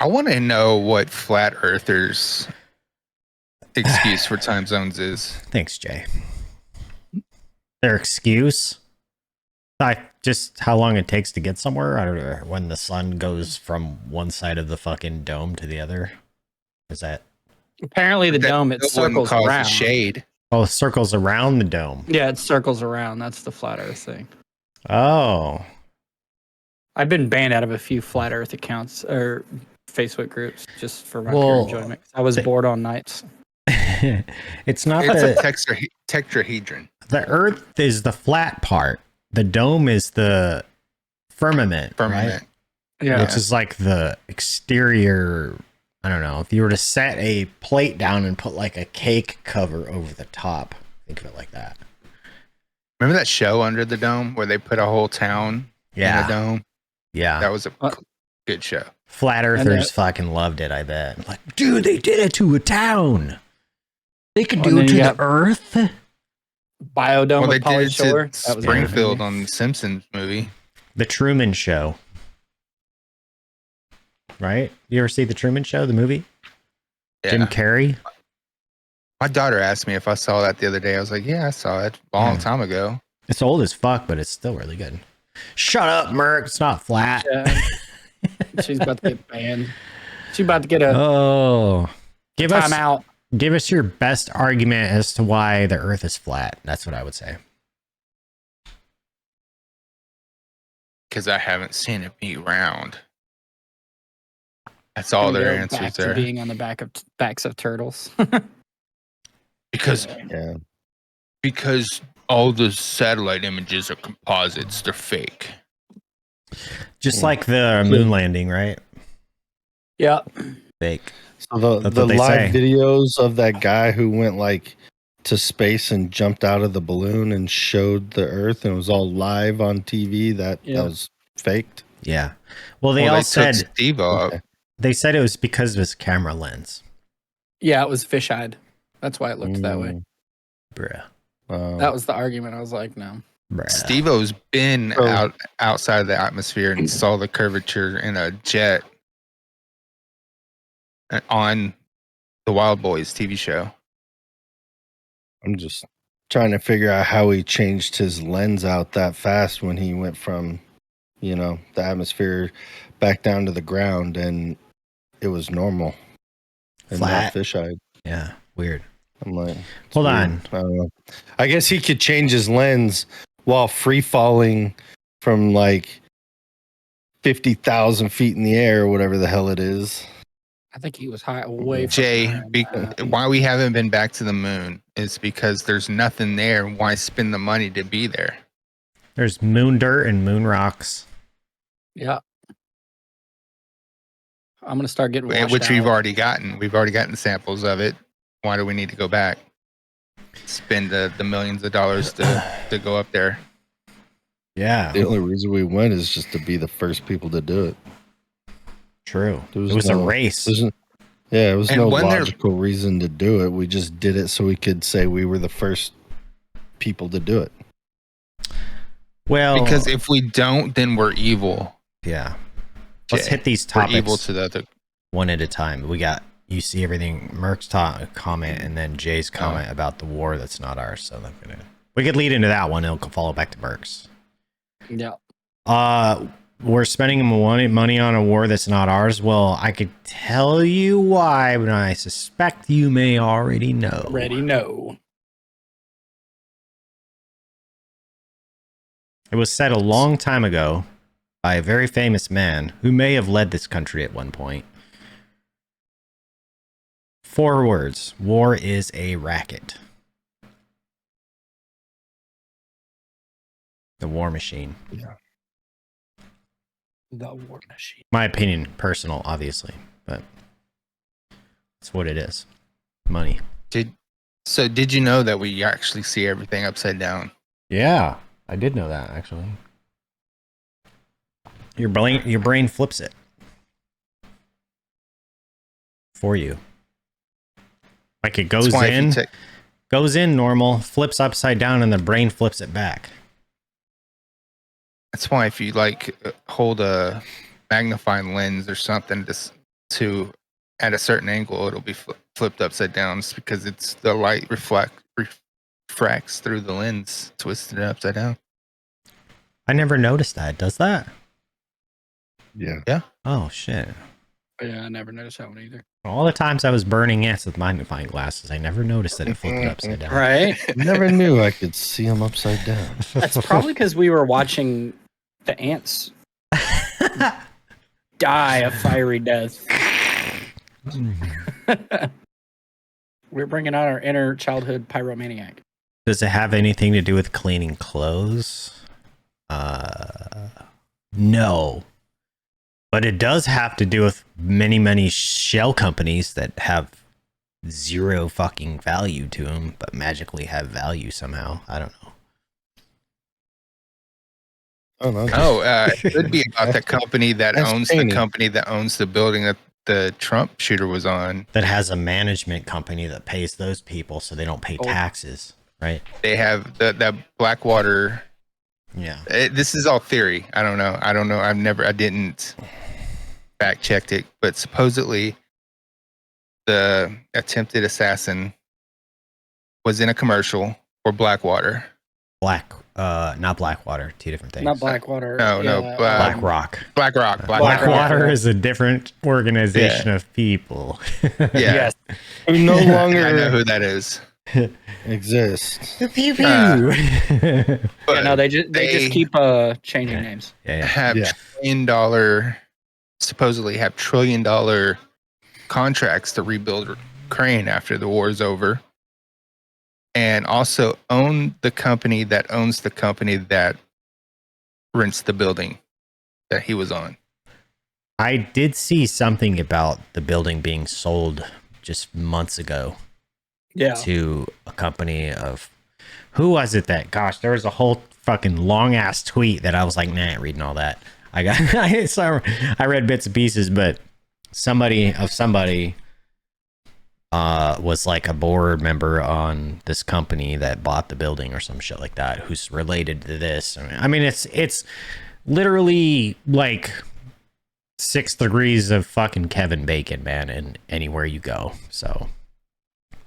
I want to know what flat earthers' excuse for time zones is. Thanks, Jay. Their excuse? Just how long it takes to get somewhere? I don't know. When the sun goes from one side of the fucking dome to the other? Is that... Apparently the dome, it circles around. Shade. Oh, it circles around the dome. Yeah, it circles around. That's the flat earth thing. Oh. I've been banned out of a few flat earth accounts or Facebook groups just for my pure enjoyment. I was bored on nights. It's not It's the a tetrahedron. The earth is the flat part. The dome is the firmament. Right? Yeah. Which is like the exterior. I don't know. If you were to set a plate down and put like a cake cover over the top, think of it like that. Remember that show Under the Dome where they put a whole town in a dome? Yeah. That was a good show. Flat earthers fucking loved it, I bet. Like, dude, they did it to a town. They could do it to the earth. Biodome with they Pauly did Shore. it to Springfield on the Simpsons movie. The Truman Show. Right? You ever see The Truman Show, the movie? Yeah. Jim Carrey? My daughter asked me if I saw that the other day. I was like, yeah, I saw it a long time ago. It's old as fuck, but it's still really good. Shut up, Merc. It's not flat. Yeah. She's about to get banned. She's about to get a time out. Give us your best argument as to why the earth is flat. That's what I would say. Because I haven't seen it be round. That's all their answers there. Being on the backs of turtles. Because all the satellite images are composites. They're fake. Just like the moon landing, right? Yeah. Fake. So the live videos of that guy who went like to space and jumped out of the balloon and showed the Earth and it was all live on TV. That was faked. Yeah. Well, they all said Steve up. They said it was because of his camera lens. Yeah, it was fish-eyed. That's why it looked that way. Bruh. That was the argument. I was like, no. Steve-O's been outside of the atmosphere and saw the curvature in a jet on the Wild Boys TV show. I'm just trying to figure out how he changed his lens out that fast when he went from, the atmosphere back down to the ground and it was normal. And flat. Fish-eyed. Yeah, weird. I'm like, hold on. I don't know. I guess he could change his lens while free falling from like 50,000 feet in the air or whatever the hell it is. I think he was high away. Jay, why we haven't been back to the moon is because there's nothing there. Why spend the money to be there? There's moon dirt and moon rocks. Yeah. I'm going to start getting we've already gotten. We've already gotten samples of it. Why do we need to go back? Spend the millions of dollars to go up there. Yeah. The only reason we went is just to be the first people to do it. True. It was a race. It was no logical reason to do it. We just did it so we could say we were the first people to do it. Well, because if we don't, then we're evil. Yeah. Let's hit these topics evil to the other. One at a time. You see everything. Merc's comment and then Jay's comment about the war that's not ours. So we could lead into that one. It'll follow back to Merc's. Yeah. We're spending money on a war that's not ours. Well, I could tell you why, but I suspect you may already know. It was said a long time ago by a very famous man who may have led this country at one point. 4 words. War is a racket. The War Machine. Yeah. The War Machine. My opinion, personal, obviously, but it's what it is. Money. Did you know that we actually see everything upside down? Yeah, I did know that actually. Your brain flips it for you. Like it goes in normal, flips upside down, and the brain flips it back. That's why if you hold a magnifying lens or something, just to at a certain angle, it'll be flipped upside down. It's because it's the light refracts through the lens, twisted it upside down. I never noticed that. Does that? Yeah. Oh shit! Yeah, I never noticed that one either. All the times I was burning ants with magnifying glasses, I never noticed that it flipped it upside down. Right? Never knew I could see them upside down. That's probably because we were watching the ants die a fiery death. We're bringing out our inner childhood pyromaniac. Does it have anything to do with cleaning clothes? No. But it does have to do with many shell companies that have zero fucking value to them, but magically have value somehow. I don't know. Oh no. It could be about the company that That's owns painting. the company that owns the building that the Trump shooter was on. That has a management company that pays those people so they don't pay taxes, right? They have that Blackwater. Yeah. This is all theory. I don't know. I didn't fact checked it, but supposedly the attempted assassin was in a commercial for Blackwater. Not Blackwater, two different things. Not Blackwater. No, BlackRock. BlackRock. Blackwater is a different organization of people. Yeah. Yes. Who no I know longer who that is. exists. Pew pew. But Yeah, no, they just keep changing names. Yeah. have Yeah. $1 trillion, supposedly have $1 trillion contracts to rebuild Ukraine after the war is over, and also own the company that owns the company that rents the building that he was on. I did see something about the building being sold just months ago Yeah. to a company of, who was it that, gosh, there was a whole fucking long ass tweet that I was like, nah, I ain't reading all that. I read bits and pieces, but somebody was like a board member on this company that bought the building or some shit like that, who's related to this. I mean, it's literally like 6 degrees of fucking Kevin Bacon, man, and anywhere you go. So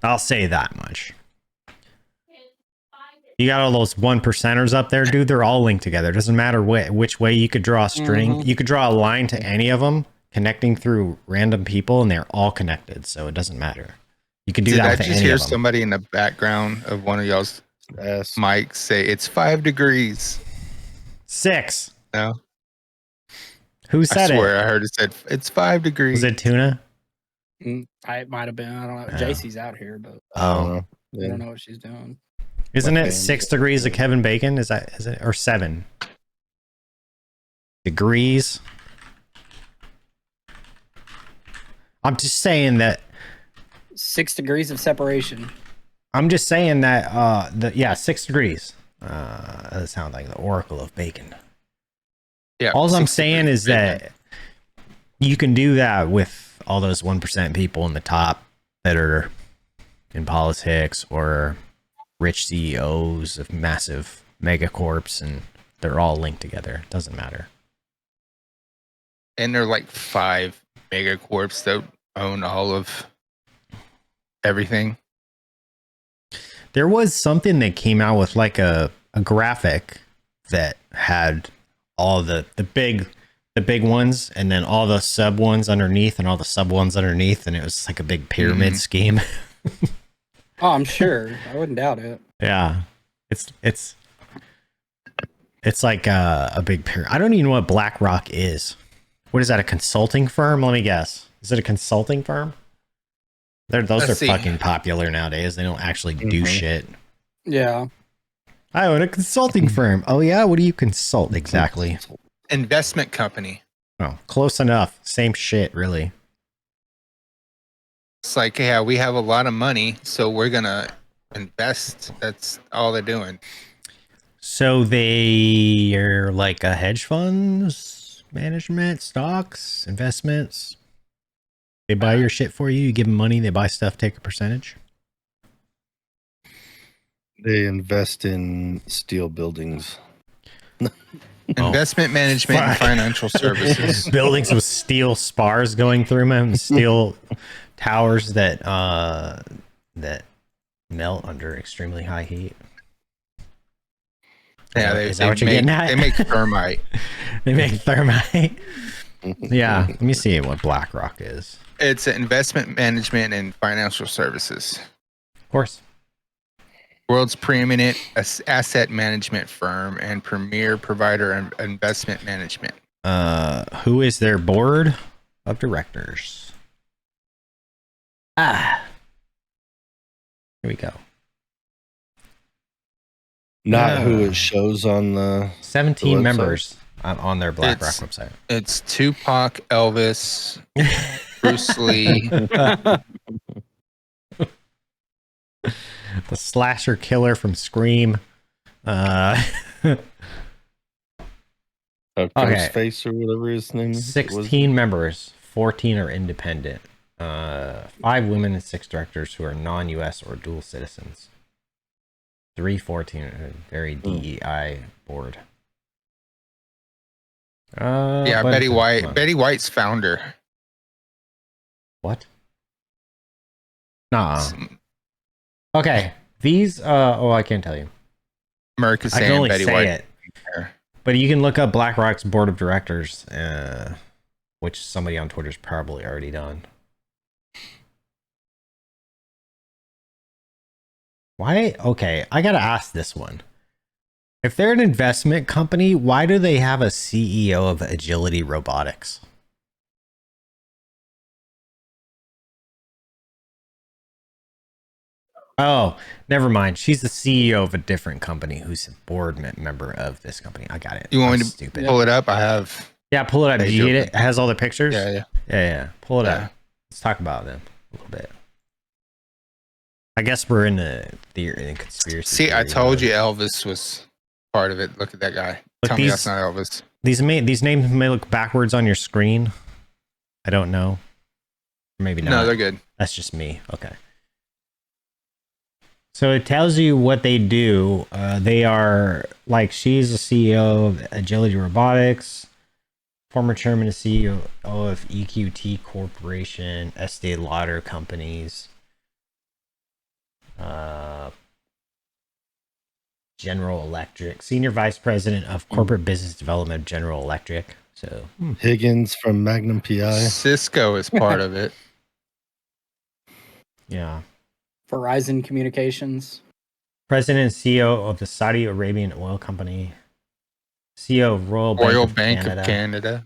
I'll say that much. You got all those 1%ers up there, dude. They're all linked together. It doesn't matter which way you could draw a string. You could draw a line to any of them, connecting through random people, and they're all connected. So it doesn't matter. You can do that with Did I just any hear of them. somebody in the background of one of y'all's Yes. mics say it's 5 degrees? 6. No, Who I said swear it? I heard it said it's 5 degrees. Was it Tuna? It might have been. I don't know. Yeah. JC's out here, but I don't Oh, know. I Yeah. don't know what she's doing. isn't Okay. it 6 degrees of Kevin Bacon? Is it, or 7 degrees? I'm just saying that. 6 degrees of separation. I'm just saying that. 6 degrees. That sounds like the Oracle of Bacon. Yeah. All I'm 6 saying degrees is that you can do that with all those 1% people in the top that are in politics or rich CEOs of massive megacorps, and they're all linked together. It doesn't matter. and they're like 5 megacorps that own all of everything. There was something that came out with like a graphic that had all the big ones and then all the sub ones underneath and all the sub ones underneath, and it was like a big pyramid scheme. Oh, I'm sure. I wouldn't doubt it. Yeah. It's like a big pyramid. I don't even know what BlackRock is. What is that, a consulting firm? Let me guess. Is it a consulting firm? Those Let's are see. fucking popular nowadays. They don't actually do shit. Yeah. I own a consulting firm. Oh yeah, what do you consult exactly? Investment company. Oh, close enough. Same shit, really. It's like, yeah, we have a lot of money, so we're gonna invest. That's all they're doing. So they are like a hedge funds, management, stocks, investments. They buy your shit for you. You give them money. They buy stuff. Take a percentage. They invest in steel buildings. Investment management and Fuck. financial services. Buildings with steel spars going through them, steel towers that melt under extremely high heat. Yeah, Is that what you're getting at? They make thermite. They make thermite. Yeah, let me see what BlackRock is. It's investment management and financial services. Of course. World's preeminent asset management firm and premier provider of investment management. Who is their board of directors? Here we go. Not who it shows on the 17 website. members on their BlackRock website. It's Tupac, Elvis, Bruce Lee. The slasher killer from Scream. Okay. Ghostface or whatever his name is. 16 members, 14 are independent. 5 women and 6 directors who are non-US or dual citizens. 314, very DEI board. Yeah, Betty White. Betty White's founder. What? Nah. Okay, these. I can't tell you. America's I can saying only Betty say White. it. But you can look up BlackRock's board of directors, which somebody on Twitter's probably already done. Why? Okay, I gotta ask this one. If they're an investment company, why do they have a CEO of Agility Robotics? Oh, never mind. She's the CEO of a different company who's a board member of this company. I got it. You want me to stupid. pull it up? I have. Yeah, pull it up. Did you get it? It has all the pictures? Yeah. Pull it up. Let's talk about them a little bit. I guess we're in the theory and conspiracy. See, I told you Elvis was part of it. Look at that guy. Tell me that's not Elvis. These names may look backwards on your screen. I don't know. Maybe not. No, they're good. That's just me. Okay. So it tells you what they do. They are like, she's the CEO of Agility Robotics, former chairman and CEO of EQT Corporation, Estee Lauder Companies, General Electric, senior vice president of corporate business development of General Electric. So Higgins from Magnum PI. Cisco is part of it. Yeah. Verizon Communications. President and CEO of the Saudi Arabian Oil Company. CEO of Royal Bank of Canada.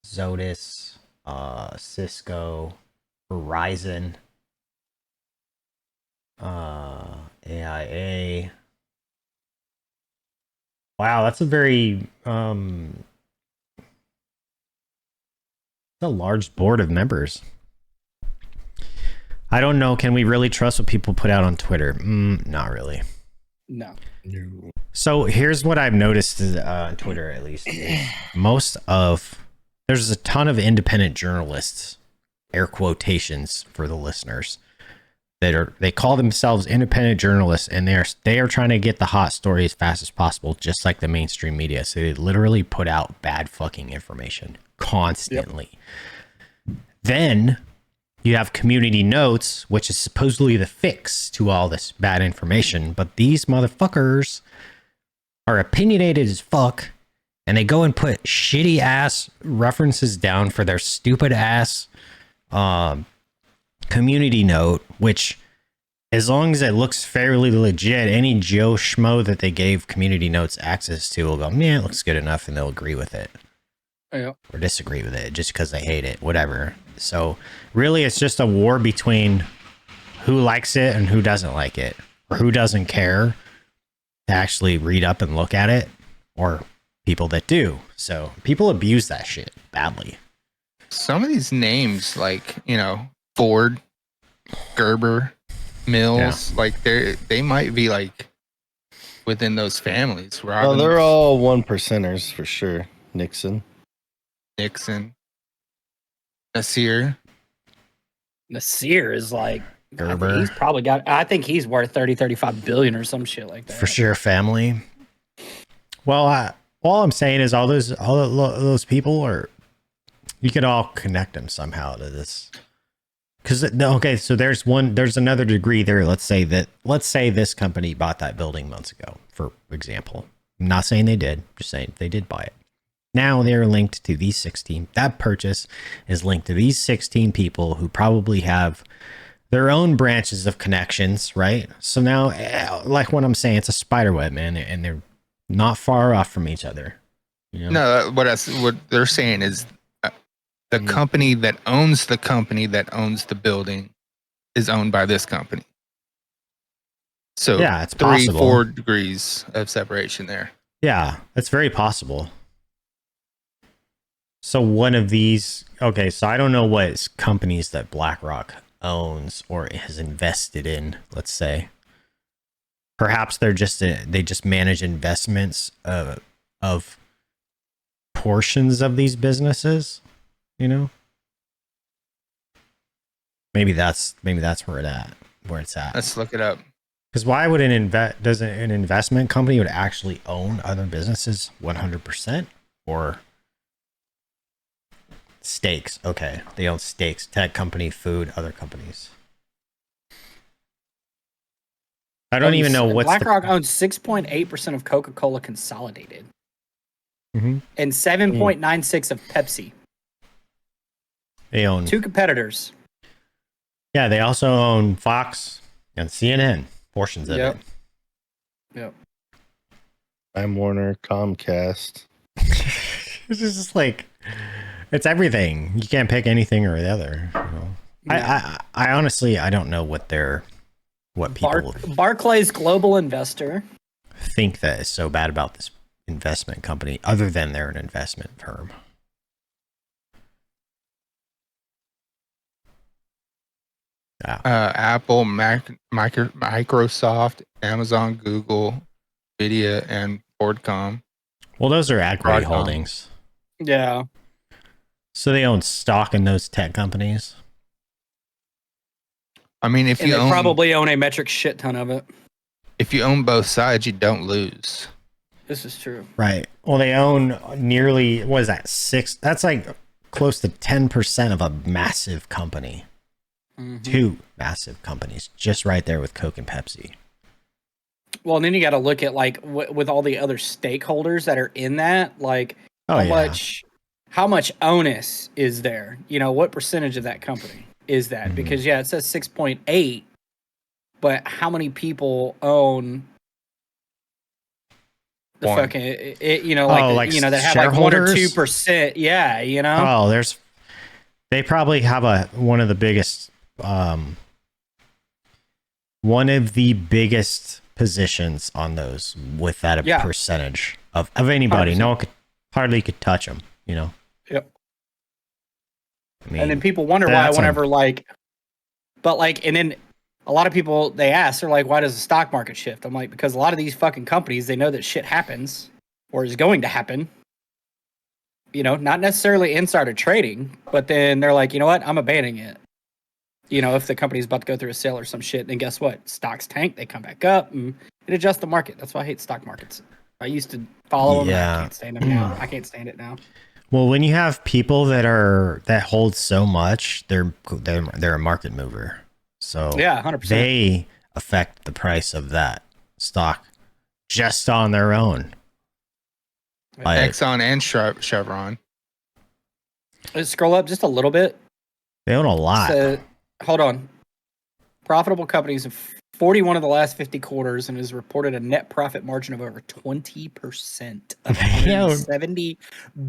Zotis, Cisco, Verizon, AIA. Wow, that's a very a large board of members. I don't know. Can we really trust what people put out on Twitter? Not really. No. So here's what I've noticed on Twitter, at least. There's a ton of independent journalists, air quotations for the listeners, they call themselves independent journalists, and they are trying to get the hot story as fast as possible, just like the mainstream media. So they literally put out bad fucking information constantly. Yep. Then you have community notes, which is supposedly the fix to all this bad information. But these motherfuckers are opinionated as fuck, and they go and put shitty ass references down for their stupid ass community note, which, as long as it looks fairly legit, any Joe Schmo that they gave community notes access to will go, yeah, it looks good enough, and they'll agree with it. Yeah. Or disagree with it just because they hate it, whatever. So really, it's just a war between who likes it and who doesn't like it, or who doesn't care to actually read up and look at it, or people that do. So people abuse that shit badly. Some of these names, like, Ford, Gerber, Mills, like they might be like within those families. Well, they're all 1%ers for sure. Nixon, Nasir is like Gerber. He's probably got. I think he's worth 35 billion or some shit like that. For sure, family. Well, all I'm saying is all those people are, you could all connect them somehow to this. Because okay, so there's another degree there. Let's say this company bought that building months ago, for example. I'm not saying they did, just saying they did buy it. Now they're linked to these 16. That purchase is linked to these 16 people who probably have their own branches of connections, right? So now, like what I'm saying, it's a spider web, man, and they're not far off from each other. You know? No, what they're saying is the company that owns the building is owned by this company. So Yeah, it's 3, possible. 4 degrees of separation there. Yeah, that's very possible. So one of these, okay, so I don't know what companies that BlackRock owns or has invested in, let's say. Perhaps they just manage investments of portions of these businesses, you know? Maybe that's where it's at. Let's look it up. Because why would an investment company would actually own other businesses 100%? Or stakes? Okay, they own stakes. Tech company, food, other companies. I don't even know what's BlackRock owns 6.8% of Coca-Cola Consolidated Mm-hmm. and 7.96 of Pepsi. They own 2 competitors. Yeah, they also own Fox and CNN, portions of it. Yep. Time Warner, Comcast. It's just like, it's everything. You can't pick anything or the other. You know? I honestly, I don't know what people Barclays Global Investor think that is so bad about this investment company, other than they're an investment firm. Yeah. Apple, Microsoft, Amazon, Google, Nvidia, and Broadcom. Well, those are equity holdings. Yeah. So they own stock in those tech companies. I mean, if And you they probably own a metric shit ton of it. if you own both sides, you don't lose. This is true. Right. Well, they own nearly, what is that, 6? That's like close to 10% of a massive company. Mm-hmm. 2 massive companies, just right there with Coke and Pepsi. Well, and then you got to look at like with all the other stakeholders that are in that, like how much onus is there? You know, what percentage of that company is that? Mm-hmm. Because it says 6.8, but how many people own the fucking that have like 1 or 2%? Yeah, you know. Oh, they probably have one of the biggest positions on those with that percentage of anybody. 100%. No one hardly could touch them, you know. Yep. I mean, and then people wonder why whenever and then a lot of people they ask, they're like, why does the stock market shift? I'm like, because a lot of these fucking companies, they know that shit happens or is going to happen. You know, not necessarily insider trading, but then they're like, you know what, I'm abandoning it. You know, if the company's about to go through a sale or some shit, then guess what? Stocks tank, they come back up and it adjusts the market. That's why I hate stock markets. I used to follow them. I can't stand them now. I can't stand it now. Well, when you have people that hold so much, they're a market mover. So 100%. They affect the price of that stock just on their own. Exxon and Chevron. Let's scroll up just a little bit. They own a lot. So, hold on. Profitable companies in 41 of the last 50 quarters and has reported a net profit margin of over 20% of $170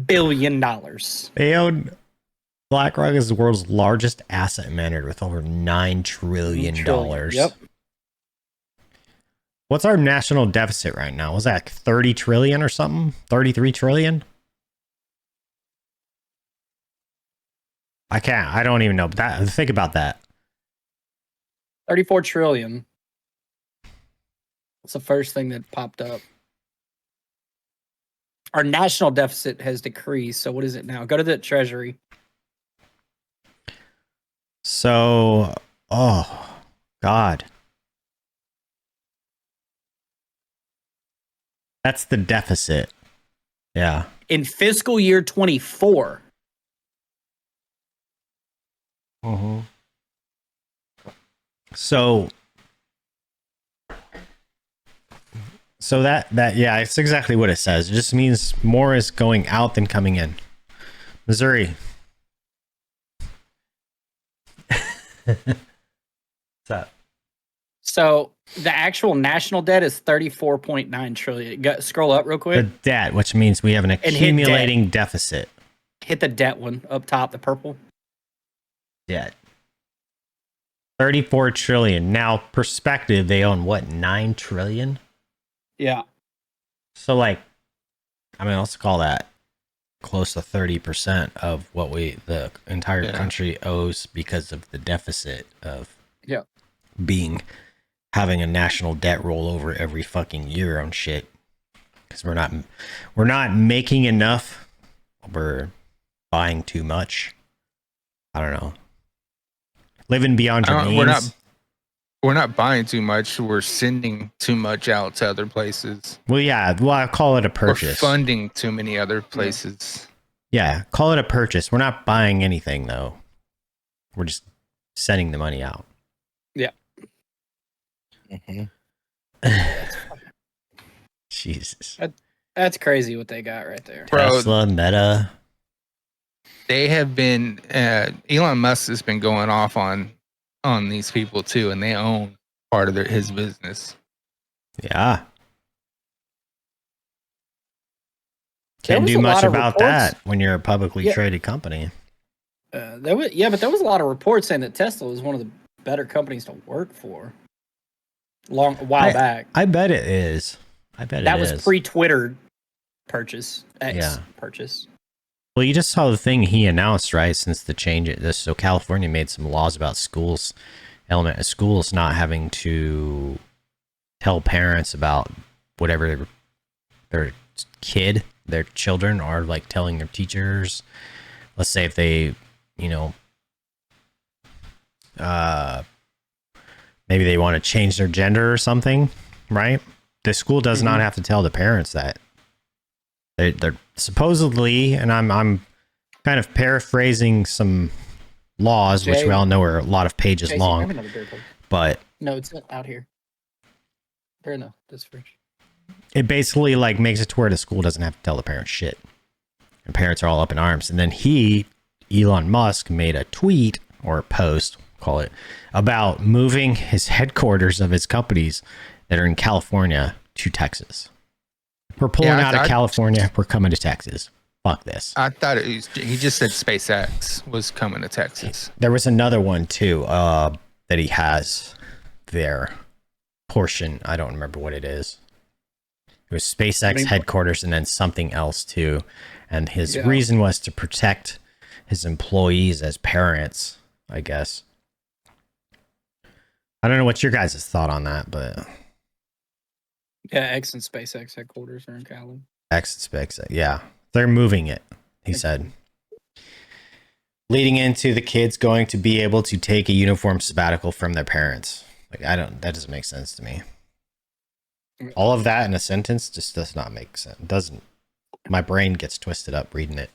billion. They own BlackRock is the world's largest asset manager with over $9 trillion. Yep. What's our national deficit right now? Was that like 30 trillion or something? 33 trillion? I don't even know. But think about that. 34 trillion. That's the first thing that popped up. Our national deficit has decreased. So what is it now? Go to the Treasury. So, oh, God. That's the deficit. Yeah. In fiscal year 24. Uh-huh. So that yeah, it's exactly what it says. It just means more is going out than coming in. Missouri. What's up? So the actual national debt is 34.9 trillion. Scroll up real The quick. debt, which means we have an hit debt. accumulating deficit. Hit the debt one up top, the purple. Debt. 34 trillion. Now, perspective, they own what, 9 trillion? Yeah. So, like, I mean, let's call that close to 30% of what the entire country owes because of the deficit of having a national debt roll over every fucking year on shit. Because we're not making enough. We're buying too much. I don't know. Living beyond your means. We're not buying too much. We're sending too much out to other places. Well, yeah. Well, I call it a purchase. We're funding too many other places. Yeah, call it a purchase. We're not buying anything, though. We're just sending the money out. Yeah. Mm-hmm. Jesus. That's crazy what they got right there. Tesla, Meta. They have been, Elon Musk has been going off on these people too, and they own part of his business. Yeah. Can't do much about that when you're a publicly traded company. But there was a lot of reports saying that Tesla was one of the better companies to work for. A while back. I bet it is. I bet that was pre-Twitter purchase. Purchase. Well, you just saw the thing he announced, right? Since the change, so California made some laws about schools not having to tell parents about whatever their children are like telling their teachers. Let's say if they, maybe they want to change their gender or something, right? The school does not have to tell the parents that. They're supposedly, and I'm kind of paraphrasing some laws, which we all know are a lot of pages long. But no, it's out here. They're in this fridge. It basically like makes it to where the school doesn't have to tell the parents shit, and parents are all up in arms. And then Elon Musk, made a tweet or a post, call it, about moving his headquarters of his companies that are in California to Texas. We're pulling out of California. We're coming to Texas. Fuck this. I thought he just said SpaceX was coming to Texas. There was another one too that he has their portion. I don't remember what it is. It was SpaceX headquarters and then something else too. And his reason was to protect his employees as parents, I guess. I don't know what your guys' thought on that, but... Yeah, X and SpaceX headquarters are in Cali. X and SpaceX, yeah. They're moving it, he said. Leading into the kids going to be able to take a uniform sabbatical from their parents. Like, that doesn't make sense to me. All of that in a sentence just does not make sense. It doesn't. My brain gets twisted up reading it.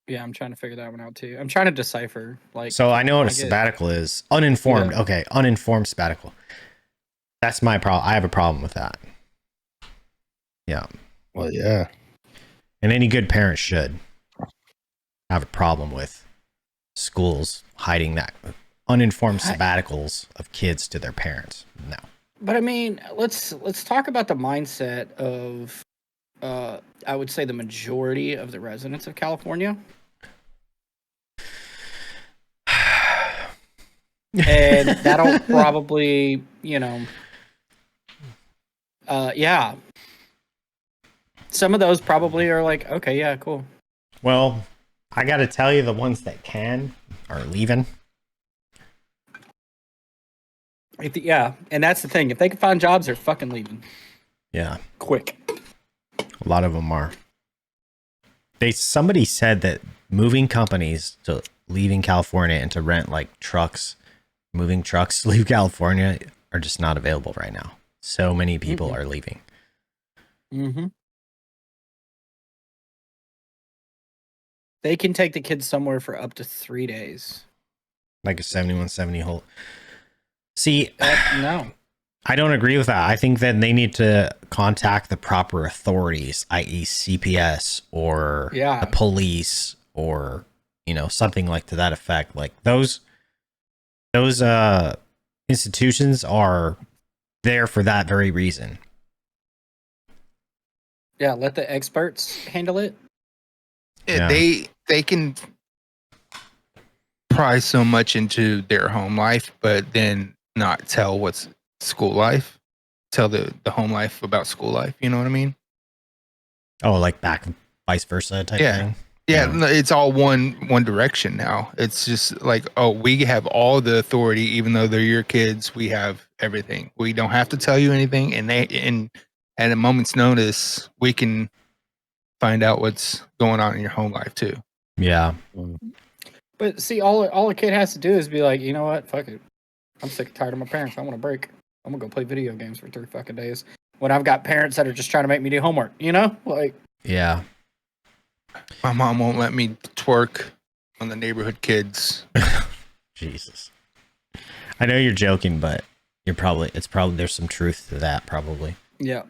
Yeah, I'm trying to figure that one out too. I'm trying to decipher. So I know what a sabbatical is. Uninformed. Yeah. Okay, uninformed sabbatical. That's my problem. I have a problem with that. Yeah. Well, yeah. And any good parent should have a problem with schools hiding that uninformed sabbaticals of kids to their parents. No. But I mean, let's talk about the mindset of I would say the majority of the residents of California. And that'll probably, yeah. Some of those probably are like, okay, yeah, cool. Well, I got to tell you, the ones that can are leaving. Yeah, and that's the thing. If they can find jobs, they're fucking leaving. Yeah. Quick. A lot of them are. Somebody said that moving companies to leaving California and to rent like trucks, moving trucks to leave California are just not available right now. So many people are leaving. Mm-hmm. They can take the kids somewhere for up to 3 days. Like a 7170 hold. See, no. I don't agree with that. I think that they need to contact the proper authorities, i.e. CPS or the police or, you know, something like to that effect. Like those institutions are there for that very reason. Yeah, let the experts handle it. Yeah. They can pry so much into their home life, but then not tell what's school life. Tell the home life about school life. You know what I mean? Oh, like back vice versa type thing. Yeah, no, it's all one direction now. It's just like, oh, we have all the authority, even though they're your kids. We have everything. We don't have to tell you anything, and at a moment's notice, we can find out what's going on in your home life too. Yeah. But see, all a kid has to do is be like, you know what, fuck it. I'm sick and tired of my parents. I want a break. I'm gonna go play video games for 3 fucking days. When I've got parents that are just trying to make me do homework, you know, like. Yeah. My mom won't let me twerk on the neighborhood kids. Jesus. I know you're joking, but it's probably there's some truth to that probably. Yeah.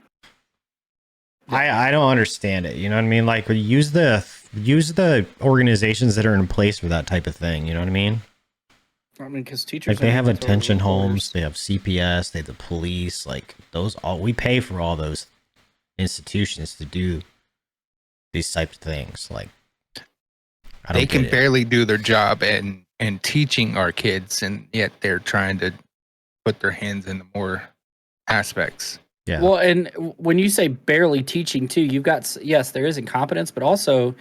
I don't understand it. You know what I mean? Like use the organizations that are in place for that type of thing. You know what I mean? I mean, because teachers like they have attention homes, they have CPS, they have the police. Like those all we pay for all those institutions to do these types of things. Like they can barely do their job and teaching our kids, and yet they're trying to put their hands into more aspects. Yeah. Well, and when you say barely teaching too, you've got, yes, there is incompetence, but also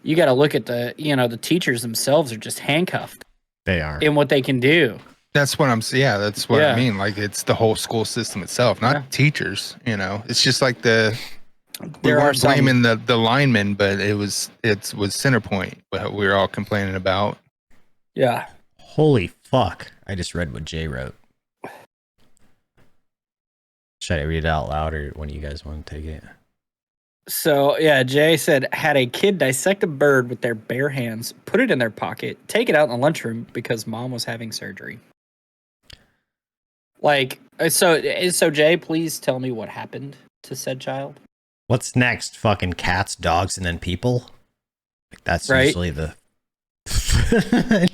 you got to look at the teachers themselves are just handcuffed. They are in what they can do. That's what I mean. Like it's the whole school system itself, not teachers. You know, it's just like we weren't blaming the linemen, but it was center point. What we were all complaining about. Yeah. Holy fuck! I just read what Jay wrote. Should I read it out loud, or one of you guys want to take it? So, yeah, Jay said, had a kid dissect a bird with their bare hands, put it in their pocket, take it out in the lunchroom because mom was having surgery. Like, so Jay, please tell me what happened to said child. What's next? Fucking cats, dogs, and then people? Like, that's usually the...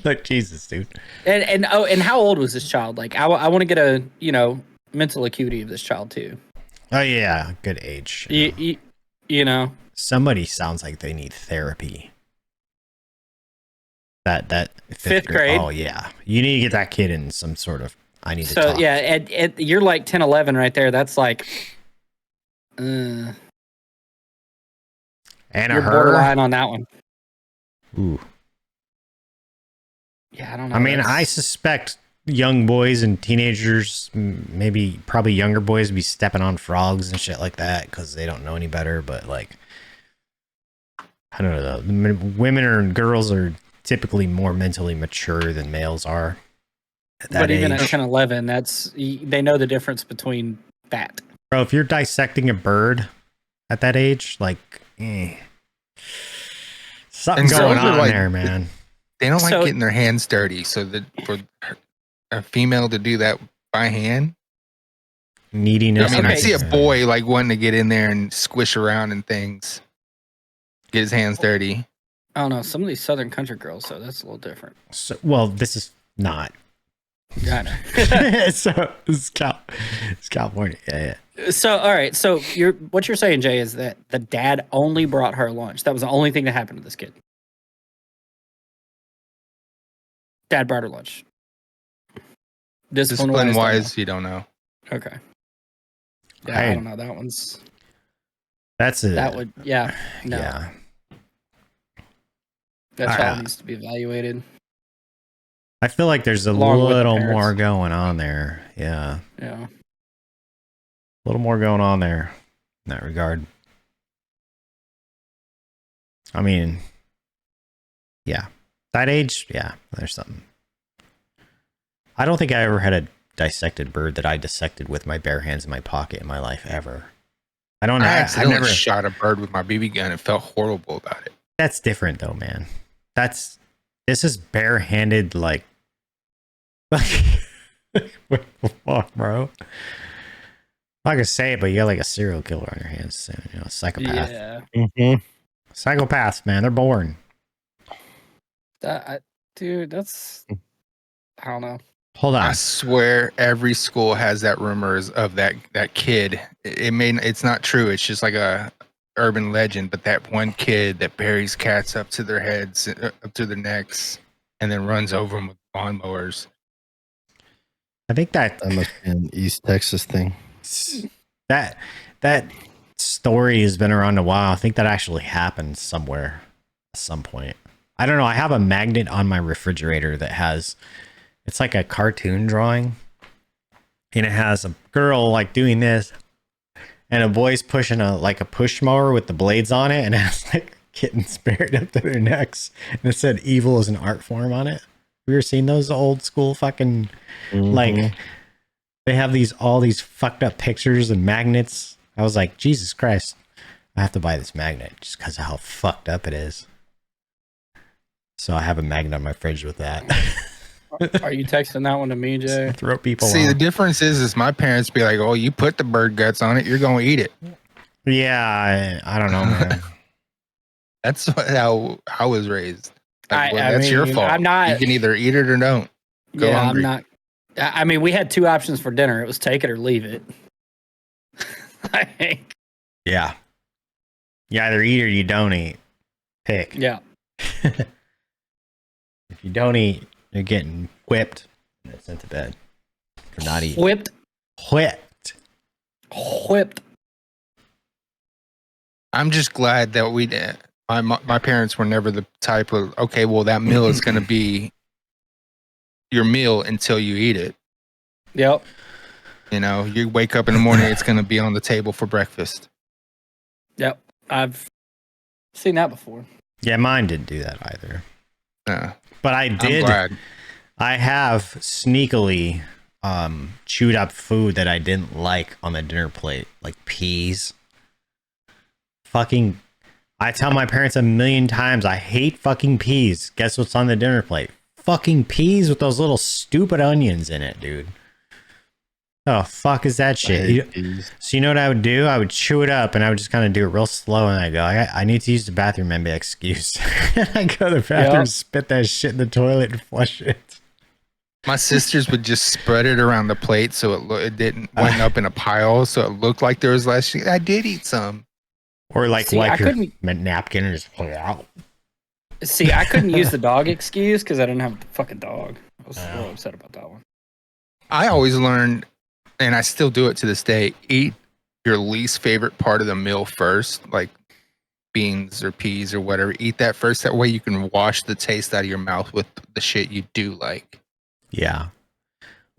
Look, Jesus, dude. And how old was this child? Like, I want to get a, mental acuity of this child, too. Oh, yeah, good age. You know, somebody sounds like they need therapy. That fifth grade. Oh yeah, you need to get that kid in some sort of. I need to. So talk. Yeah, you're like 10, 11 right there. That's like, and you're borderline on that one. Ooh. Yeah, I don't know. I mean, I suspect young boys and teenagers, probably younger boys, be stepping on frogs and shit like that because they don't know any better. But like, I don't know. Women or girls are typically more mentally mature than males are. But even at 10, 11, they know the difference between that. Bro, if you're dissecting a bird at that age, like, something going on there, man. They don't like getting their hands dirty, so that for a female to do that by hand, neediness. I mean, I see a boy like wanting to get in there and squish around and things, get his hands dirty. I don't know. Some of these southern country girls, so that's a little different. So, well, this is not. Yeah, I know. So it's California. Yeah. So all right. So what you're saying, Jay, is that the dad only brought her lunch. That was the only thing that happened to this kid. Dad brought her lunch. Discipline wise, you don't know. Okay. Yeah, I don't know. That one's. That's it. That would, yeah. No. Yeah. That child needs to be evaluated. I feel like there's a little more going on there. Yeah. Yeah. A little more going on there in that regard. I mean, yeah. That age, yeah, there's something. I don't think I ever had a dissected bird that I dissected with my bare hands in my pocket in my life ever. I don't know. I I've accidentally never shot a bird with my BB gun and felt horrible about it. That's different though, man. This is barehanded, like what the fuck, bro? I'm not gonna say it, but you got like a serial killer on your hands soon, you know, a psychopath. Yeah. Psychopaths, man, they're born. Dude, that's I don't know. Hold on. I swear every school has that rumors of that kid. It's not true. It's just like a urban legend, but that one kid that buries cats up to their heads, up to their necks, and then runs over them with lawnmowers. I think that must be an East Texas thing. That story has been around a while. I think that actually happened somewhere at some point. I don't know. I have a magnet on my refrigerator that has, it's like a cartoon drawing, and it has a girl like doing this, and a boy's pushing a push mower with the blades on it, and it has like kittens buried up to their necks, and it said "evil is an art form" on it. Have you ever seen those old school fucking like? They have all these fucked up pictures and magnets. I was like, Jesus Christ, I have to buy this magnet just because of how fucked up it is. So I have a magnet on my fridge with that. Are you texting that one to me, Jay? Throw people See, off. the difference is my parents be like, "Oh, you put the bird guts on it, you're gonna eat it." Yeah, I don't know, man. That's how I was raised. Like, well, that's your fault. I'm not. You can either eat it or don't. Go hungry. I'm not. I mean, we had two options for dinner. It was take it or leave it. I think. Yeah. You either eat or you don't eat. Pick. Yeah. If you don't eat, you're getting whipped and sent to bed for not eating. Whipped. I'm just glad that we did. My parents were never the type of, okay, well, that meal is going to be your meal until you eat it. Yep. You know, you wake up in the morning, it's going to be on the table for breakfast. Yep. I've seen that before. Yeah, mine didn't do that either. But I did. I'm glad. I have sneakily chewed up food that I didn't like on the dinner plate, like peas. Fucking, I tell my parents a million times, I hate fucking peas. Guess what's on the dinner plate? Fucking peas with those little stupid onions in it, dude. Oh, fuck is that shit? So you know what I would do? I would chew it up and I would just kind of do it real slow, and I go, I need to use the bathroom, and be excuse. I go to the bathroom, spit that shit in the toilet, and flush it. My sisters would just spread it around the plate so it didn't went up in a pile, so it looked like there was less. I did eat some. Or like wipe your napkin and just pull it out. See, I couldn't use the dog excuse because I didn't have a fucking dog. I was a little upset about that one. I always learned, and I still do it to this day, eat your least favorite part of the meal first, like beans or peas or whatever. Eat that first. That way you can wash the taste out of your mouth with the shit you do like. Yeah.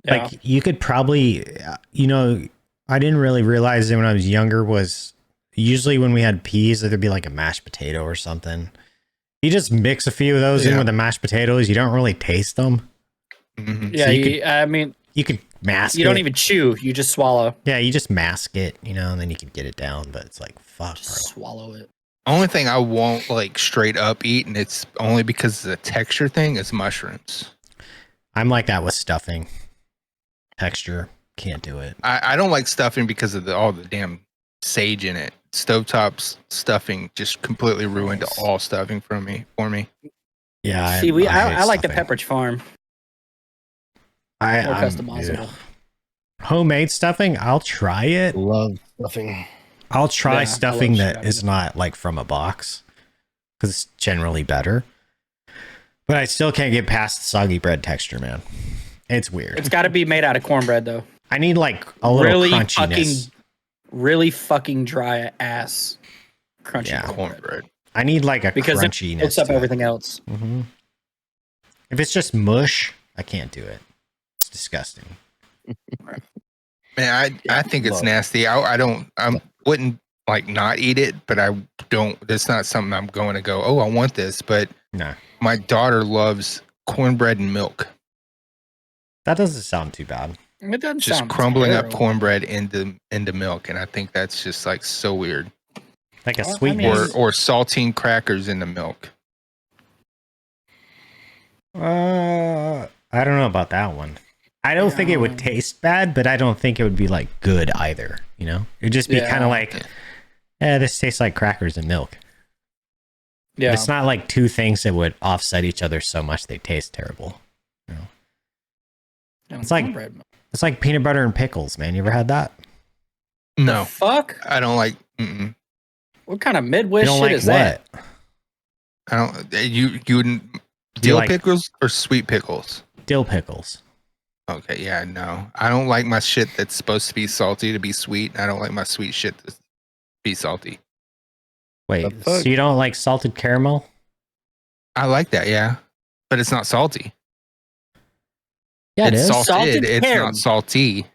Like you could probably, you know, I didn't really realize it when I was younger was usually when we had peas, there'd be like a mashed potato or something. You just mix a few of those in with the mashed potatoes. You don't really taste them. Mm-hmm. Yeah, so I mean, you could mask it. You don't even chew. You just swallow. Yeah, you just mask it, you know, and then you can get it down. But it's like, fuck, just swallow it. Only thing I won't like straight up eat, and it's only because it's a texture thing, is mushrooms. I'm like that with stuffing. Texture. Can't do it. I don't like stuffing because of all the damn sage in it. Stovetop stuffing just completely ruined all stuffing for me. Yeah. See, I like the Pepperidge Farm. I'm customizable. Homemade stuffing, I'll try it. Love stuffing. I'll try stuffing that is not like from a box because it's generally better. But I still can't get past the soggy bread texture, man. It's weird. It's got to be made out of cornbread, though. I need like a little crunchiness. Really fucking dry ass crunchy cornbread. I need like a because crunchiness. It puts up everything else. Mm-hmm. If it's just mush, I can't do it. It's disgusting. Man, I think it's nasty. I wouldn't like not eat it, but I don't. It's not something I'm going to go, oh, I want this. But my daughter loves cornbread and milk. That doesn't sound too bad. It doesn't just sound crumbling up terrible. cornbread into milk, and I think that's just like so weird. Like a Well, I sweet mean- Or saltine crackers in the milk. I don't know about that one. I don't think it would taste bad, but I don't think it would be like good either. You know, it'd just be kind of like, this tastes like crackers and milk. Yeah. But it's not like two things that would offset each other so much they taste terrible. You know? It's like cornbread. It's like peanut butter and pickles, man. You ever had that? No, Fuck. I don't like. Mm-mm. What kind of You Midwest don't shit like is that? what? I don't. You wouldn't dill like- pickles or sweet pickles? Dill pickles. Okay, yeah, no, I don't like my shit that's supposed to be salty to be sweet. I don't like my sweet shit to be salty. Wait, The so fuck? you don't like salted caramel? I like that, yeah, but it's not salty. Yeah, it it's is. Salted It's caramel. not salty.